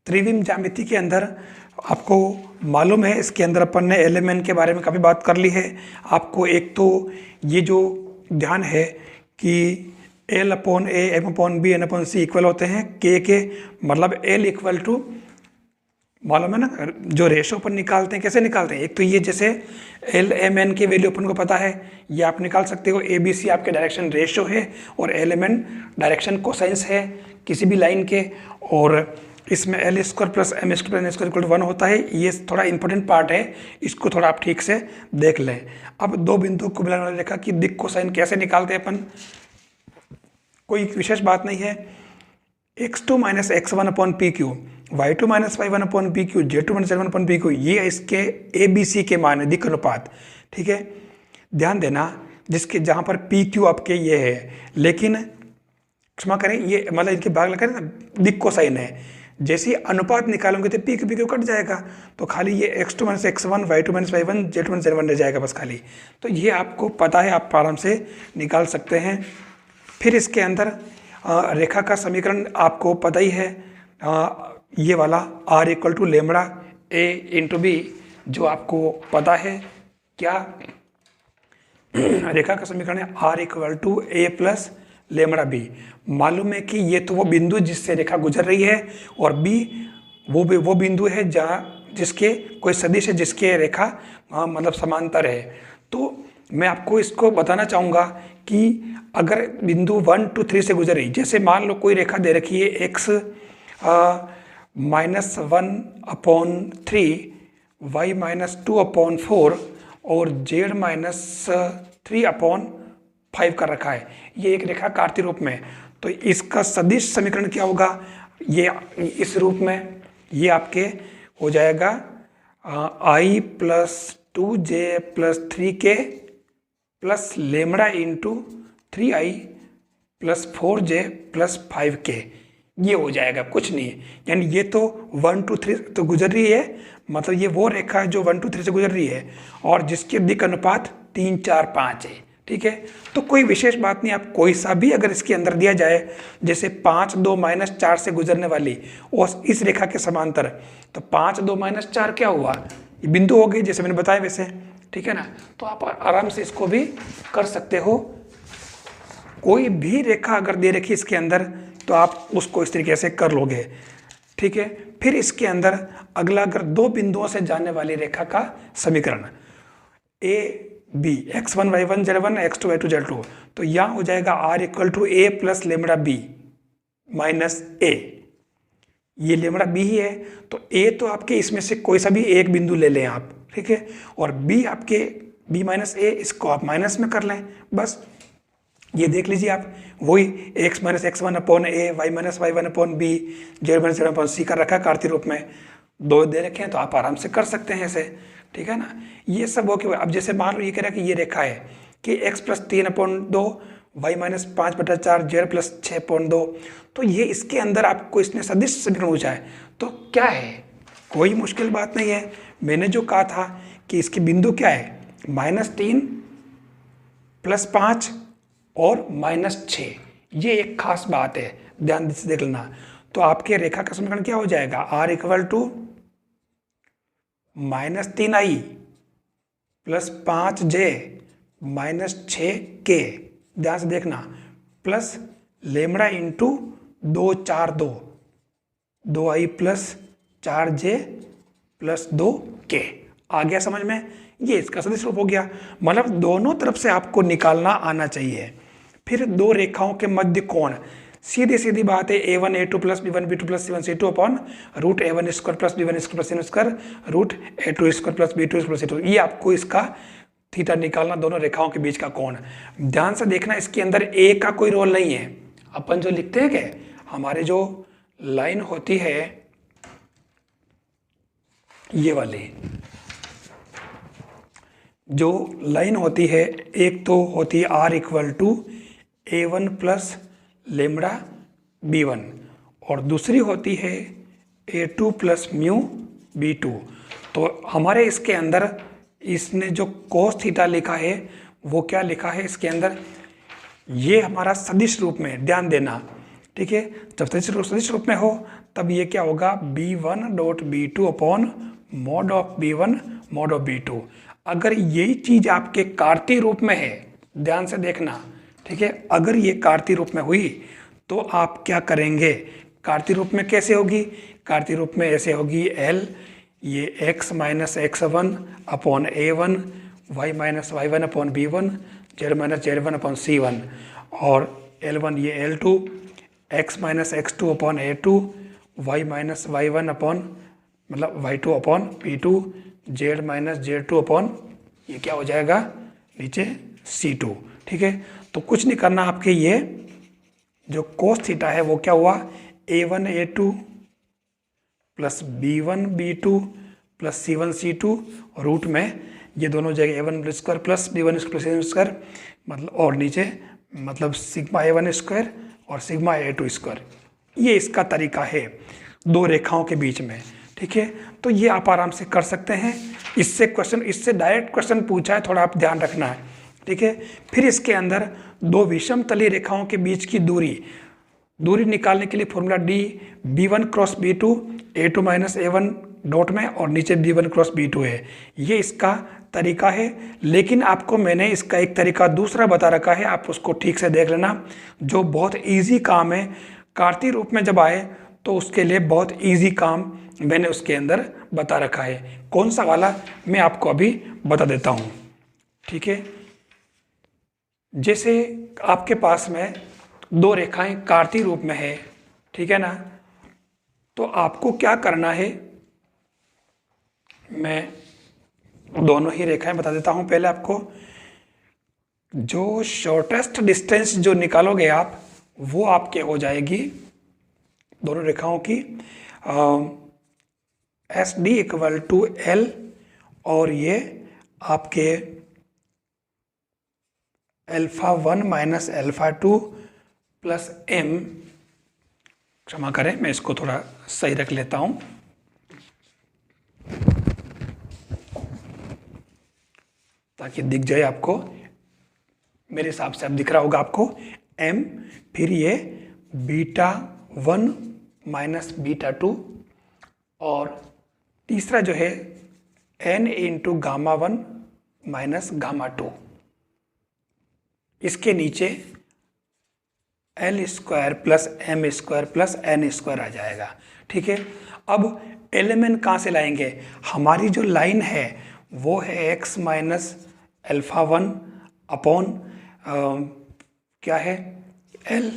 त्रिविम ज्यामिति के अंदर आपको मालूम है, इसके अंदर अपन ने एलिमेंट के बारे में काफ़ी बात कर ली है। आपको एक तो ये जो ध्यान है कि L/A M/B N/C इक्वल होते हैं के मतलब L इक्वल टू मालूम है ना, जो रेशो पर निकालते हैं कैसे निकालते हैं, एक तो ये जैसे LMN की वैल्यू अपन को पता है, ये आप निकाल सकते हो, ABC आपके डायरेक्शन रेशो है और LMN डायरेक्शन कोसाइंस है किसी भी लाइन के, और इसमें L² plus M² N² equal to 1 होता है। ये थोड़ा इंपॉर्टेंट पार्ट है, इसको थोड़ा आप ठीक से देख लें। अब दो बिंदु को मिलाने वाली रेखा की दिक् कोसाइन कैसे निकालते हैं अपन, कोई विशेष बात नहीं है, x2 minus x1/PQ, y2 minus y1/PQ, z2 minus z1/PQ, ये इसके ABC के मान है, दिक् अनुपात, ठीक है। ध्यान देना जिसके जहाँ पर PQ आपके ये है, लेकिन क्षमा करें ये मतलब इनके भाग लगा ना दिक् कोसाइन है, जैसे ही अनुपात निकालोगे तो PQ कट जाएगा, तो खाली ये x2 minus x1 y2 minus y1 z2 minus z1 रह जाएगा बस खाली। तो ये आपको पता है, आप आराम से निकाल सकते हैं। फिर इसके अंदर रेखा का समीकरण आपको पता ही है, ये वाला r equal to lambda a into b, जो आपको पता है क्या रेखा का समीकरण है r equal to a plus lambda b. मालूम है कि ये तो वो बिंदु जिससे रेखा गुजर रही है, और बी वो बिंदु है जहाँ जिसके कोई सदिश है जिसके रेखा मतलब समांतर है। तो मैं आपको इसको बताना चाहूँगा कि अगर बिंदु 1 to 3 से गुजर रही, जैसे मान लो कोई रेखा दे रखी है x -1/3 y -2/4 और z -3/5 कर रखा है, ये एक रेखा कार्तीय रूप में। तो इसका सदिश समीकरण क्या होगा, ये इस रूप में ये आपके हो जाएगा i + 2j + 3k plus lambda into 3i + 4j + 5k, ये हो जाएगा, कुछ नहीं है। यानी ये तो 1 to 3 तो गुजर रही है, मतलब ये वो रेखा है जो 1 to 3 से गुजर रही है और जिसके दिक् अनुपात 3, 4, 5 है, ठीक है। तो कोई विशेष बात नहीं, आप कोई सा भी अगर इसके अंदर दिया जाए, जैसे 5, 2, -4 से गुजरने वाली और इस रेखा के समांतर, तो 5, 2, -4 क्या हुआ, ये बिंदु हो गई जैसे मैंने बताया वैसे, ठीक है ना। तो आप आराम से इसको भी कर सकते हो। कोई भी रेखा अगर दे रखी इसके अंदर तो आप उसको इस तरीके से कर लोगे, ठीक है। फिर इसके अंदर अगला, अगर दो बिंदुओं से जाने वाली रेखा का समीकरण A B, x1 y1 z1 x2 y2 z2, तो यहाँ हो जाएगा r equal to a plus lambda b minus a, ये लेमड़ा बी ही है, तो a तो आपके इसमें से कोई सा भी एक बिंदु ले लें आप, ठीक है, और b आपके b माइनस a, इसको आप माइनस में कर लें बस। ये देख लीजिए आप, वही x minus x one upon a, y minus y one upon b, z minus z upon c कर रखा है कार्तीय रूप में, दो दे रखे हैं, तो आप आराम से कर सकते हैं इसे, ठीक है ना। ये सब हो के अब जैसे मान लो ये कह रहा है कि ये रेखा है कि x plus 3/2, y minus 5/4, z plus 6/2, तो ये इसके अंदर आपको इसने सदिश समीकरण पूछा है, तो क्या है, कोई मुश्किल बात नहीं है। मैंने जो कहा था कि इसके बिंदु क्या है, -3 + 5 और -6, ये एक खास बात है, ध्यान से देख लेना। तो आपके रेखा का समीकरण क्या हो जाएगा, r = -3i + 5j -6k, ध्यान से देखना, plus lambda into 2 4 2, 2i + 4j + 2k। आ गया समझ में, ये इसका सदिश रूप हो गया। मतलब दोनों तरफ से आपको निकालना आना चाहिए। फिर दो रेखाओं के मध्य कोण, सीधी सीधी बात है, a1 a2 + b1 b2 + c1 c2 upon √a1² + b1² + c1² √a2² + b2 + c2, ये आपको इसका थीटा निकालना, दोनों रेखाओं के बीच का कोण। ध्यान से देखना, इसके अंदर ए का कोई रोल नहीं है। अपन जो लिखते हैं क्या, हमारे जो लाइन होती है ये वाली जो लाइन होती है, एक तो होती है r = a1 + लेमड़ा b1 और दूसरी होती है a2 + म्यू b2। तो हमारे इसके अंदर इसने जो कोस थीटा लिखा है वो क्या लिखा है इसके अंदर, ये हमारा सदिश रूप में, ध्यान देना, ठीक है। जब सदिश रूप में हो तब ये क्या होगा, b1.b2 upon mod of b1 mod of b2। अगर यही चीज आपके कार्तीय रूप में है, ध्यान से देखना, ठीक है, अगर ये कार्तीय रूप में हुई तो आप क्या करेंगे, कार्तीय रूप में कैसे होगी, कार्तीय रूप में ऐसे होगी, l ये x minus x1 upon a1, y minus y1 upon b1, z minus z1 upon c1, और l1 ये l2, x minus x2 upon a2, y minus y1 upon मतलब y2 upon p2, z minus z2 upon ये क्या हो जाएगा नीचे c2, ठीक है। तो कुछ नहीं करना, आपके ये जो कोस थीटा है वो क्या हुआ, a1 a2 plus b1 b2 plus c1 c2 root में ये दोनों जगह a1² plus b1² plus a2², मतलब और नीचे मतलब सिग्मा a1² और सिग्मा a2²। ये इसका तरीका है दो रेखाओं के बीच में, ठीक है। तो ये आप आराम से कर सकते हैं। इससे डायरेक्ट क्वेश्चन पूछा है, थोड़ा आप ध्यान रखना है, ठीक है। फिर इसके अंदर दो विषम तली रेखाओं के बीच की दूरी निकालने के लिए formula d b1 cross b2 a2 minus a1 dot में और नीचे b1 क्रॉस b2 है। ये इसका तरीका है, लेकिन आपको मैंने इसका एक तरीका दूसरा बता रखा है, आप उसको ठीक से देख लेना, जो बहुत इजी काम है। कार्तीय रूप में जब आए तो उसके लिए बहुत इजी काम मैंने उसके अंदर बता रखा है। कौन सा वाला मैं आपको अभी बता देता हूँ, ठीक है। जैसे आपके पास में दो रेखाएं कार्तीय रूप में है, ठीक है ना, तो आपको क्या करना है, मैं दोनों ही रेखाएं बता देता हूं। पहले आपको जो शॉर्टेस्ट डिस्टेंस जो निकालोगे आप, वो आपके हो जाएगी दोनों रेखाओं की SD = L और ये आपके α1 माइनस α2 प्लस m, क्षमा करें मैं इसको थोड़ा सही रख लेता हूं ताकि दिख जाए आपको, मेरे हिसाब से अब दिख रहा होगा आपको m, फिर ये β1 माइनस β2 और तीसरा जो है n × γ1 माइनस γ2, इसके नीचे L² plus m² plus n² आ जाएगा, ठीक है। अब एलिमेंट कहाँ से लाएंगे, हमारी जो लाइन है वो है x माइनस α1 अपॉन क्या है L,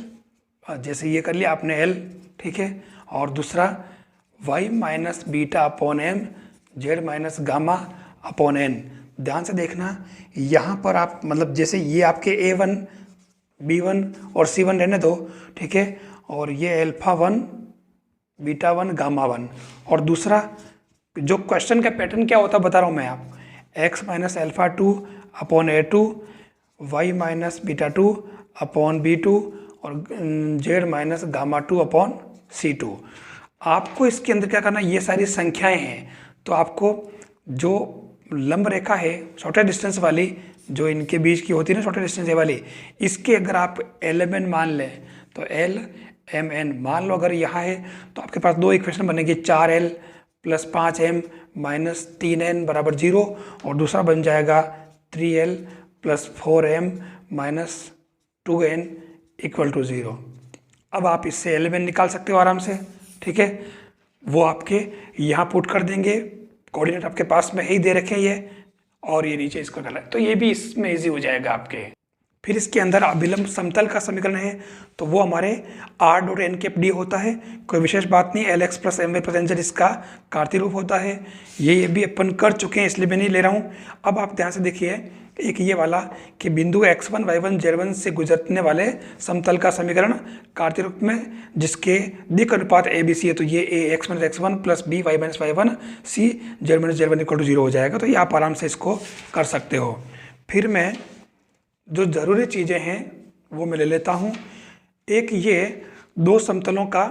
जैसे ये कर लिया आपने L, ठीक है, और दूसरा y minus beta upon m, z minus gamma upon n। ध्यान से देखना, यहाँ पर आप मतलब जैसे ये आपके a1 B1 और C1 रहने दो, ठीक है। और ये α1 β1 γ1। और दूसरा जो क्वेश्चन का पैटर्न क्या होता है बता रहा हूँ मैं आप, x minus α2 upon A2, y minus β2 upon B2 और z माइनस γ2 अपॉन C2। आपको इसके अंदर क्या करना है, ये सारी संख्याएं हैं, तो आपको जो लंब रेखा है शॉर्टर डिस्टेंस वाली, जो इनके बीच की होती है ना शॉर्टर डिस्टेंस वाली, इसके अगर आप LMN मान लें तो LMN मान लो अगर यहाँ है तो आपके पास दो इक्वेशन बनेगी, 4L plus 5M minus 3N बराबर 0, और दूसरा बन जाएगा 3L plus 4M minus 2N equal to 0। अब आप इससे LMN निकाल सकते हो आराम से, ठीक है। वो आपके यहाँ पुट कर देंगे, कोऑर्डिनेट आपके पास में ही दे रखे हैं ये, और ये नीचे इसको डाला, तो ये भी इसमें इजी हो जाएगा आपके। फिर इसके अंदर अभिलंब समतल का समीकरण है, तो वो हमारे R dot n cap D होता है, कोई विशेष बात नहीं। LX plus MY plus NZ इसका कार्तीय रूप होता है। ये भी अपन कर चुके हैं इसलिए मैं नहीं ले रहा हूँ। अब आप ध्यान से देखिए, एक ये वाला कि बिंदु x1 y1 z1 से गुजरने वाले समतल का समीकरण कार्तीय रूप में, जिसके दिक् अनुपात ABC है, तो ये A x minus x1 plus B y minus y1 C z minus z1 equal to 0 हो जाएगा। तो ये आप आराम से इसको कर सकते हो। फिर मैं जो ज़रूरी चीज़ें हैं वो मैं ले लेता हूँ। एक ये दो समतलों का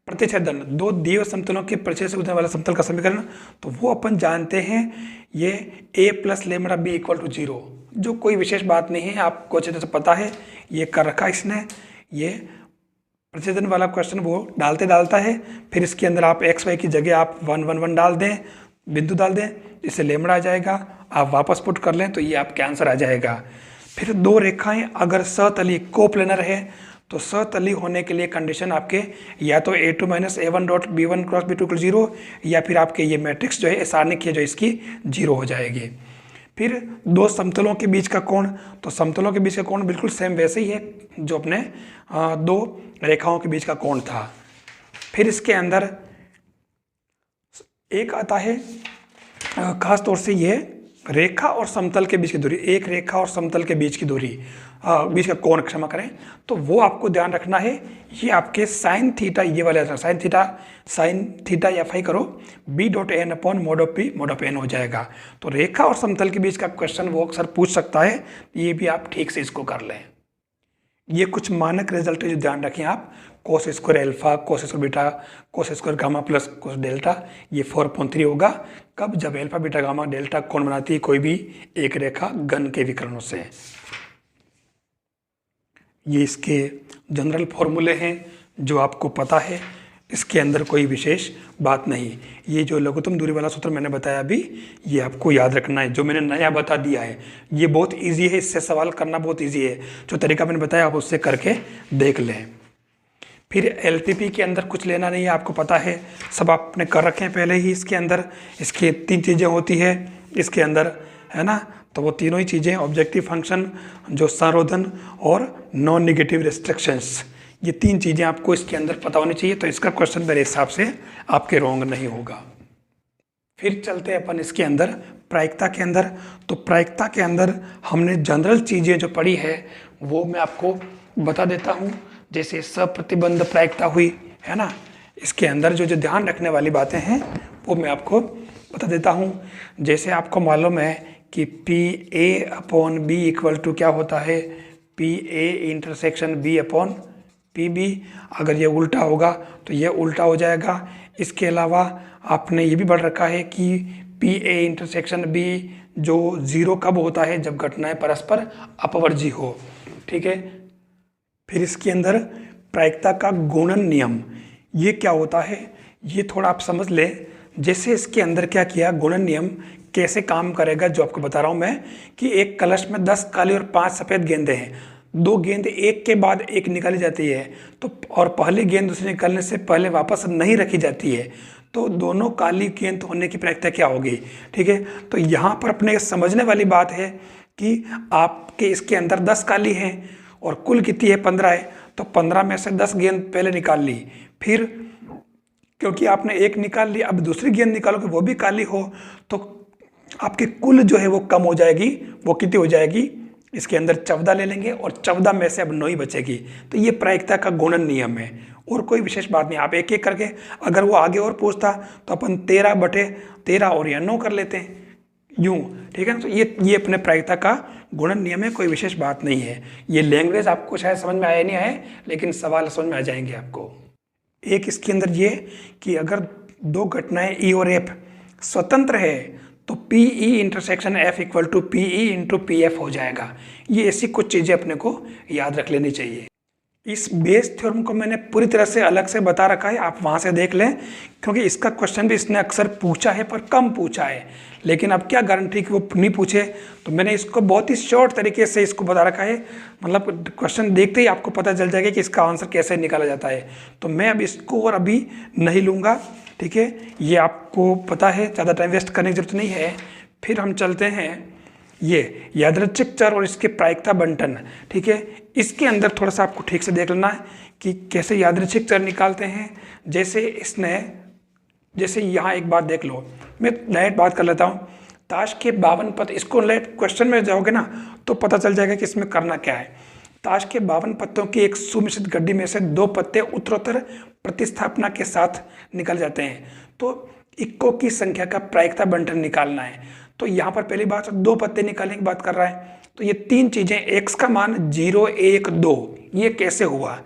प्रतिच्छेदन, दो दिए समतलों के परिचय से गुजरने वाला समतल का समीकरण, तो वो अपन जानते हैं, ये A plus lambda B equal to 0, जो कोई विशेष बात नहीं है, आपको अच्छे तरह से पता है, ये कर रखा इसने। ये प्रतिच्छेदन वाला क्वेश्चन वो डालता है, फिर इसके अंदर आप x y की जगह आप 1 1 1 डाल दें, बिंदु डाल दें, इससे लेमड़ा आ जाएगा, आप वापस पुट कर लें तो ये आपके आंसर आ जाएगा। फिर दो रेखाएं अगर सतली कोप्लेनर है, तो सतली होने के लिए कंडीशन आपके या तो A2 minus A1 dot B1 cross B2 equal 0, या फिर आपके ये मैट्रिक्स जो है सारणिक है जो इसकी 0 हो जाएगी। फिर दो समतलों के बीच का कोण, तो समतलों के बीच का कोण बिल्कुल सेम वैसे ही है जो अपने दो रेखाओं के बीच का कोण था। फिर इसके अंदर एक आता है खास तौर से ये रेखा और समतल के बीच की दूरी, एक रेखा और समतल के बीच की दूरी, बीच का कोण क्षमा करें, तो वो आपको ध्यान रखना है। ये आपके साइन थीटा, ये वाले साइन थीटा या फाई करो B dot n upon mod of P mod of n हो जाएगा। तो रेखा और समतल के बीच का क्वेश्चन वो अक्सर पूछ सकता है, ये भी आप ठीक से इसको कर लें। ये कुछ मानक रिजल्ट है जो ध्यान रखें आप, cos square alpha, cos square beta, cos square gamma plus cos delta, ये 4/3 होगा। कब? जब अल्फा बीटा गामा डेल्टा कोण बनाती है कोई भी एक रेखा घन के विकर्णों से। ये इसके जनरल फॉर्मूले हैं जो आपको पता है, इसके अंदर कोई विशेष बात नहीं। ये जो लघुत्तम दूरी वाला सूत्र मैंने बताया अभी, ये आपको याद रखना है, जो मैंने नया बता दिया है ये बहुत इजी है, इससे सवाल करना बहुत इजी है। जो तरीका मैंने बताया आप उससे करके देख लें। फिर एलटीपी के अंदर कुछ लेना नहीं है, आपको पता है, सब आपने कर रखे हैं पहले ही। इसके अंदर इसके 3 चीज़ें होती है इसके अंदर, है ना, तो वो तीनों ही चीज़ें, ऑब्जेक्टिव फंक्शन, जो संरोधन और नॉन नेगेटिव रिस्ट्रिक्शंस, ये 3 चीज़ें आपको इसके अंदर पता होनी चाहिए। तो इसका क्वेश्चन मेरे हिसाब से आपके रॉन्ग नहीं होगा। फिर चलते हैं अपन इसके अंदर प्रायिकता के अंदर। तो प्रायिकता के अंदर हमने जनरल चीज़ें जो पढ़ी है वो मैं आपको बता देता हूँ। जैसे सप्रतिबंध प्रायिकता हुई, है ना, इसके अंदर जो जो ध्यान रखने वाली बातें हैं वो मैं आपको बता देता हूँ। जैसे आपको मालूम है कि PA upon B equal to क्या होता है, PA intersection B upon PB। अगर ये उल्टा होगा तो ये उल्टा हो जाएगा। इसके अलावा आपने ये भी पढ़ रखा है कि PA इंटरसेक्शन B जो 0 कब होता है, जब घटनाएं परस्पर अपवर्जी हो, ठीक है। फिर इसके अंदर प्रायिकता का गुणन नियम, ये क्या होता है ये थोड़ा आप समझ लें। जैसे इसके अंदर क्या किया, गुणन नियम कैसे काम करेगा जो आपको बता रहा हूँ मैं, कि एक कलश में 10 काली और 5 सफ़ेद गेंदें हैं, 2 गेंद एक के बाद एक निकाली जाती है, तो और पहली गेंद दूसरी निकलने से पहले वापस नहीं रखी जाती है, तो दोनों काली गेंद होने की प्रायिकता क्या होगी, ठीक है। तो यहाँ पर अपने समझने वाली बात है कि आपके इसके अंदर 10 काली हैं और कुल कितनी है, 15 है, तो 15 में से 10 गेंद पहले निकाल ली, फिर क्योंकि आपने एक निकाल ली, अब दूसरी गेंद निकालोगे वो भी काली हो, तो आपकी कुल जो है वो कम हो जाएगी, वो कितनी हो जाएगी, इसके अंदर 14 ले लेंगे और 14 में से अब 9 ही बचेगी। तो ये प्रायिकता का गुणन नियम है और कोई विशेष बात नहीं। आप एक एक करके, अगर वो आगे और पूछता तो अपन 13/13 और या 9 कर लेते हैं यूं, ठीक है ना। तो ये अपने प्रायिकता का गुणन नियम है, कोई विशेष बात नहीं है। ये लैंग्वेज आपको शायद समझ में आया नहीं आए, लेकिन सवाल समझ में आ जाएंगे आपको। एक इसके अंदर ये कि अगर दो घटनाएं ई और एफ स्वतंत्र है तो P E intersection F equal to P E into P F हो जाएगा। ये ऐसी कुछ चीज़ें अपने को याद रख लेनी चाहिए। इस बेस थ्योरम को मैंने पूरी तरह से अलग से बता रखा है, आप वहाँ से देख लें, क्योंकि इसका क्वेश्चन भी इसने अक्सर पूछा है पर कम पूछा है। लेकिन अब क्या गारंटी कि वो नहीं पूछे, तो मैंने इसको बहुत ही शॉर्ट तरीके से इसको बता रखा है। मतलब क्वेश्चन देखते ही आपको पता चल जाएगा कि इसका आंसर कैसे निकाला जाता है। तो मैं अब इसको और अभी नहीं लूँगा, ठीक है। ये आपको पता है, ज़्यादा टाइम वेस्ट करने की जरूरत नहीं है। फिर हम चलते हैं ये यादृच्छिक चर और इसके प्रायिकता बंटन, ठीक है। इसके अंदर थोड़ा सा आपको ठीक से देख लेना है कि कैसे यादृच्छिक चर निकालते हैं। जैसे यहाँ एक बात देख लो, मैं डायरेक्ट बात कर लेता हूँ। ताश के 52 पत्ते, इसको लेट क्वेश्चन में जाओगे ना तो पता चल जाएगा कि इसमें करना क्या है। ताश के 52 पत्तों की एक सुमिश्रित गड्डी में से 2 पत्ते उत्तरोत्तर प्रतिस्थापना के साथ निकल जाते हैं, तो इक्को की संख्या का प्रायिकता बंटन निकालना है। तो यहाँ पर पहली बात 2 पत्ते निकालने की बात कर रहा है, तो ये 3 चीज़ें, x का मान 0, 1, 2, ये कैसे हुआ?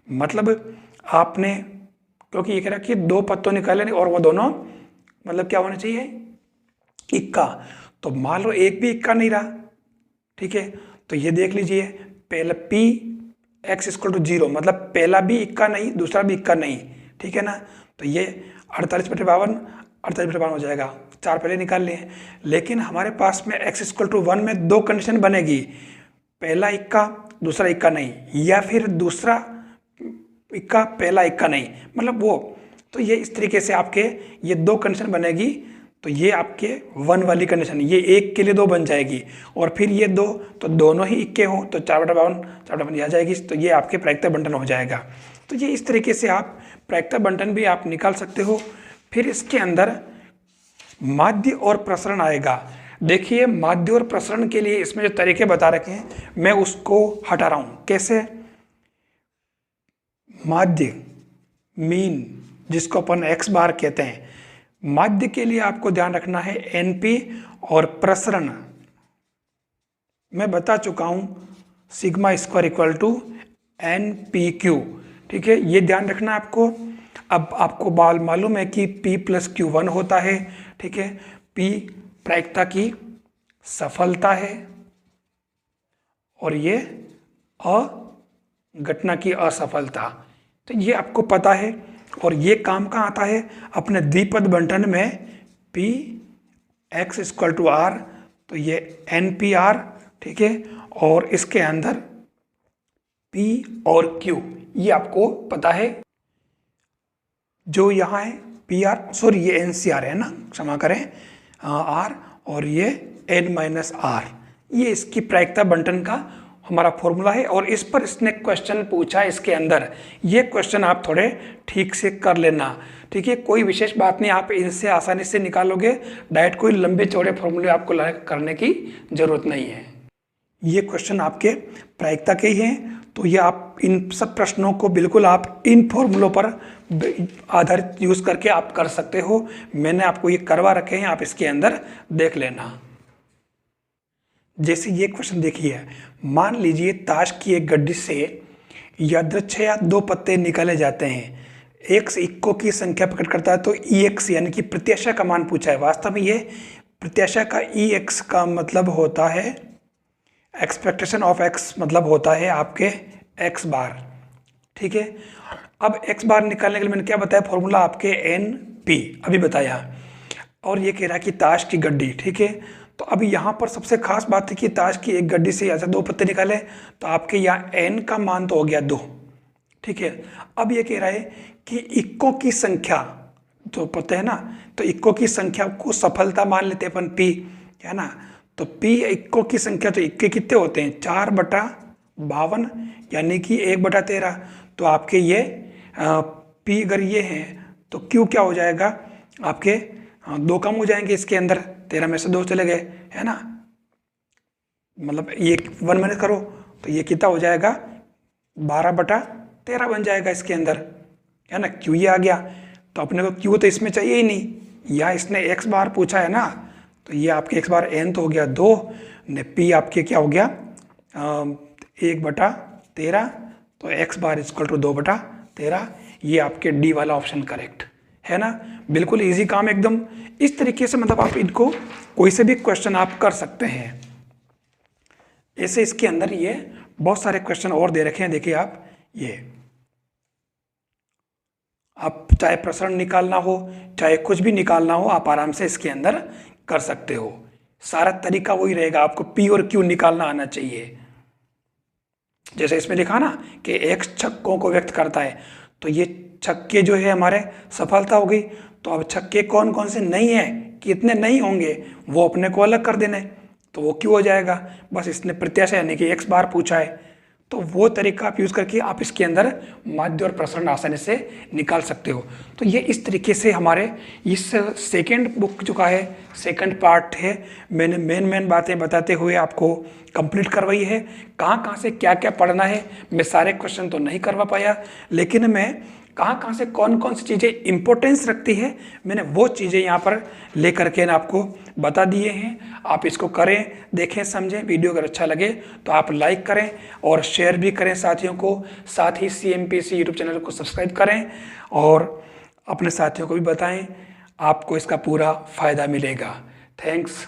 मतलब आपने, क्योंकि ये कह रहा कि 2 पत्तों निकाले और वो दोनों मतलब क्या होना चाहिए, इक्का। तो मान लो एक भी इक्का नहीं रहा, ठीक है। तो ये देख लीजिए, पहला p x = 0, मतलब पहला भी इक्का नहीं, दूसरा भी इक्का नहीं, ठीक है ना। तो ये 48/52 48/52 हो जाएगा। 4 पहले निकाल लिए। लेकिन हमारे पास में x = 1 में 2 कंडीशन बनेगी, पहला इक्का दूसरा इक्का नहीं, या फिर दूसरा इक्का पहला इक्का नहीं, मतलब वो। तो ये इस तरीके से आपके ये 2 कंडीशन बनेगी। तो ये आपके 1 वाली कंडीशन, ये 1 के लिए 2 बन जाएगी, और फिर ये 2, तो दोनों ही इक्के हो तो 4/52 आ जाएगी। तो ये आपके प्रायिकता बंटन हो जाएगा। तो ये इस तरीके से आप प्रायिकता बंटन भी आप निकाल सकते हो। फिर इसके अंदर माध्य और प्रसरण आएगा। देखिए, माध्य और प्रसरण के लिए इसमें जो तरीके बता रखे हैं मैं उसको हटा रहा हूँ। कैसे? माध्य, मीन, जिसको अपन x बार कहते हैं, माध्य के लिए आपको ध्यान रखना है NP, और प्रसरण मैं बता चुका हूं σ² = NPQ, ठीक है। ये ध्यान रखना आपको। अब आपको मालूम है कि P + Q 1 होता है, ठीक है। P प्रायिकता की सफलता है और ये अ घटना की असफलता। तो ये आपको पता है, और ये काम कहाँ आता है? अपने द्विपद बंटन में P x = R, तो ये NPR, ठीक है। और इसके अंदर P और Q, ये आपको पता है। जो यहाँ है PR, सॉरी ये NCR है ना, क्षमा करें, R, और ये N-R, ये इसकी प्रायिकता बंटन का हमारा फॉर्मूला है। और इस पर इसने क्वेश्चन पूछा इसके अंदर। ये क्वेश्चन आप थोड़े ठीक से कर लेना, ठीक है। कोई विशेष बात नहीं, आप इनसे आसानी से निकालोगे। डायरेक्ट कोई लंबे चौड़े फॉर्मूले आपको करने की जरूरत नहीं है। ये क्वेश्चन आपके प्रायिकता के ही हैं। तो ये आप इन सब प्रश्नों को बिल्कुल आप इन फॉर्मूलों पर आधारित यूज करके आप कर सकते हो। मैंने आपको ये करवा रखे हैं, आप इसके अंदर देख लेना। जैसे ये क्वेश्चन देखिए, मान लीजिए ताश की एक गड्डी से यादृच्छया 2 पत्ते निकाले जाते हैं। x इक्को की संख्या प्रकट करता है, तो EX यानी कि प्रत्याशा का मान पूछा है। वास्तव में ये प्रत्याशा का EX का मतलब होता है एक्सपेक्टेशन ऑफ x, मतलब होता है आपके x बार, ठीक है। अब x बार निकालने के लिए मैंने क्या बताया फॉर्मूला, आपके NP अभी बताया। और ये कह रहा है कि ताश की गड्डी, ठीक है। तो अभी यहाँ पर सबसे खास बात है कि ताश की एक गड्डी से ऐसे 2 पत्ते निकाले, तो आपके यहाँ n का मान तो हो गया 2, ठीक है। अब ये कह रहा है कि इक्को की संख्या, तो पता है ना, तो इक्को की संख्या को सफलता मान लेते हैं अपन P, है ना। तो P इक्को की संख्या, तो इक्के कितने होते हैं? 4/52, यानी कि 1/13। तो आपके ये P अगर ये हैं तो Q क्या हो जाएगा आपके? 2 कम हो जाएंगे इसके अंदर, 13 में से 2 चले गए, है ना। मतलब ये 1 माइनस करो तो ये कितना हो जाएगा, 12/13 बन जाएगा इसके अंदर, है ना। क्यू ये आ गया, तो अपने को क्यू तो इसमें चाहिए ही नहीं, यहाँ इसने एक्स बार पूछा है ना, तो ये आपके एक्स बार एन तो हो गया 2 ने, पी आपके क्या हो गया 1/13, तो एक्स बार इक्वल टू 2/13। ये आपके डी वाला ऑप्शन करेक्ट है ना। बिल्कुल इजी काम एकदम। इस तरीके से मतलब आप इनको कोई से भी क्वेश्चन आप कर सकते हैं। ऐसे इसके अंदर ये बहुत सारे क्वेश्चन और दे रखे हैं, देखिए आप, ये आप चाहे प्रसरण निकालना हो चाहे कुछ भी निकालना हो, आप आराम से इसके अंदर कर सकते हो। सारा तरीका वही रहेगा, आपको पी और क्यू निकालना आना चाहिए। जैसे इसमें लिखा ना कि एक्स छक्कों को व्यक्त करता है, तो ये छक्के जो है हमारे सफलता हो गई। तो अब छक्के कौन कौन से नहीं है, कितने नहीं होंगे, वो अपने को अलग कर देने, तो वो क्यों हो जाएगा। बस इसने प्रत्याशा यानी कि एक्स बार पूछा है, तो वो तरीका आप यूज़ करके आप इसके अंदर माध्य और प्रसरण आसानी से निकाल सकते हो। तो ये इस तरीके से हमारे इस सेकेंड बुक जो का है, सेकंड पार्ट है, मैंने मेन बातें बताते हुए आपको कंप्लीट करवाई है। कहाँ से क्या क्या पढ़ना है, मैं सारे क्वेश्चन तो नहीं करवा पाया, लेकिन मैं कहाँ से कौन कौन सी चीज़ें इंपॉर्टेंस रखती है, मैंने वो चीज़ें यहाँ पर लेकर के आपको बता दिए हैं। आप इसको करें, देखें, समझें। वीडियो अगर अच्छा लगे तो आप लाइक करें और शेयर भी करें साथियों को। साथ ही CMPC यूट्यूब चैनल को सब्सक्राइब करें और अपने साथियों को भी बताएं, आपको इसका पूरा फ़ायदा मिलेगा। थैंक्स।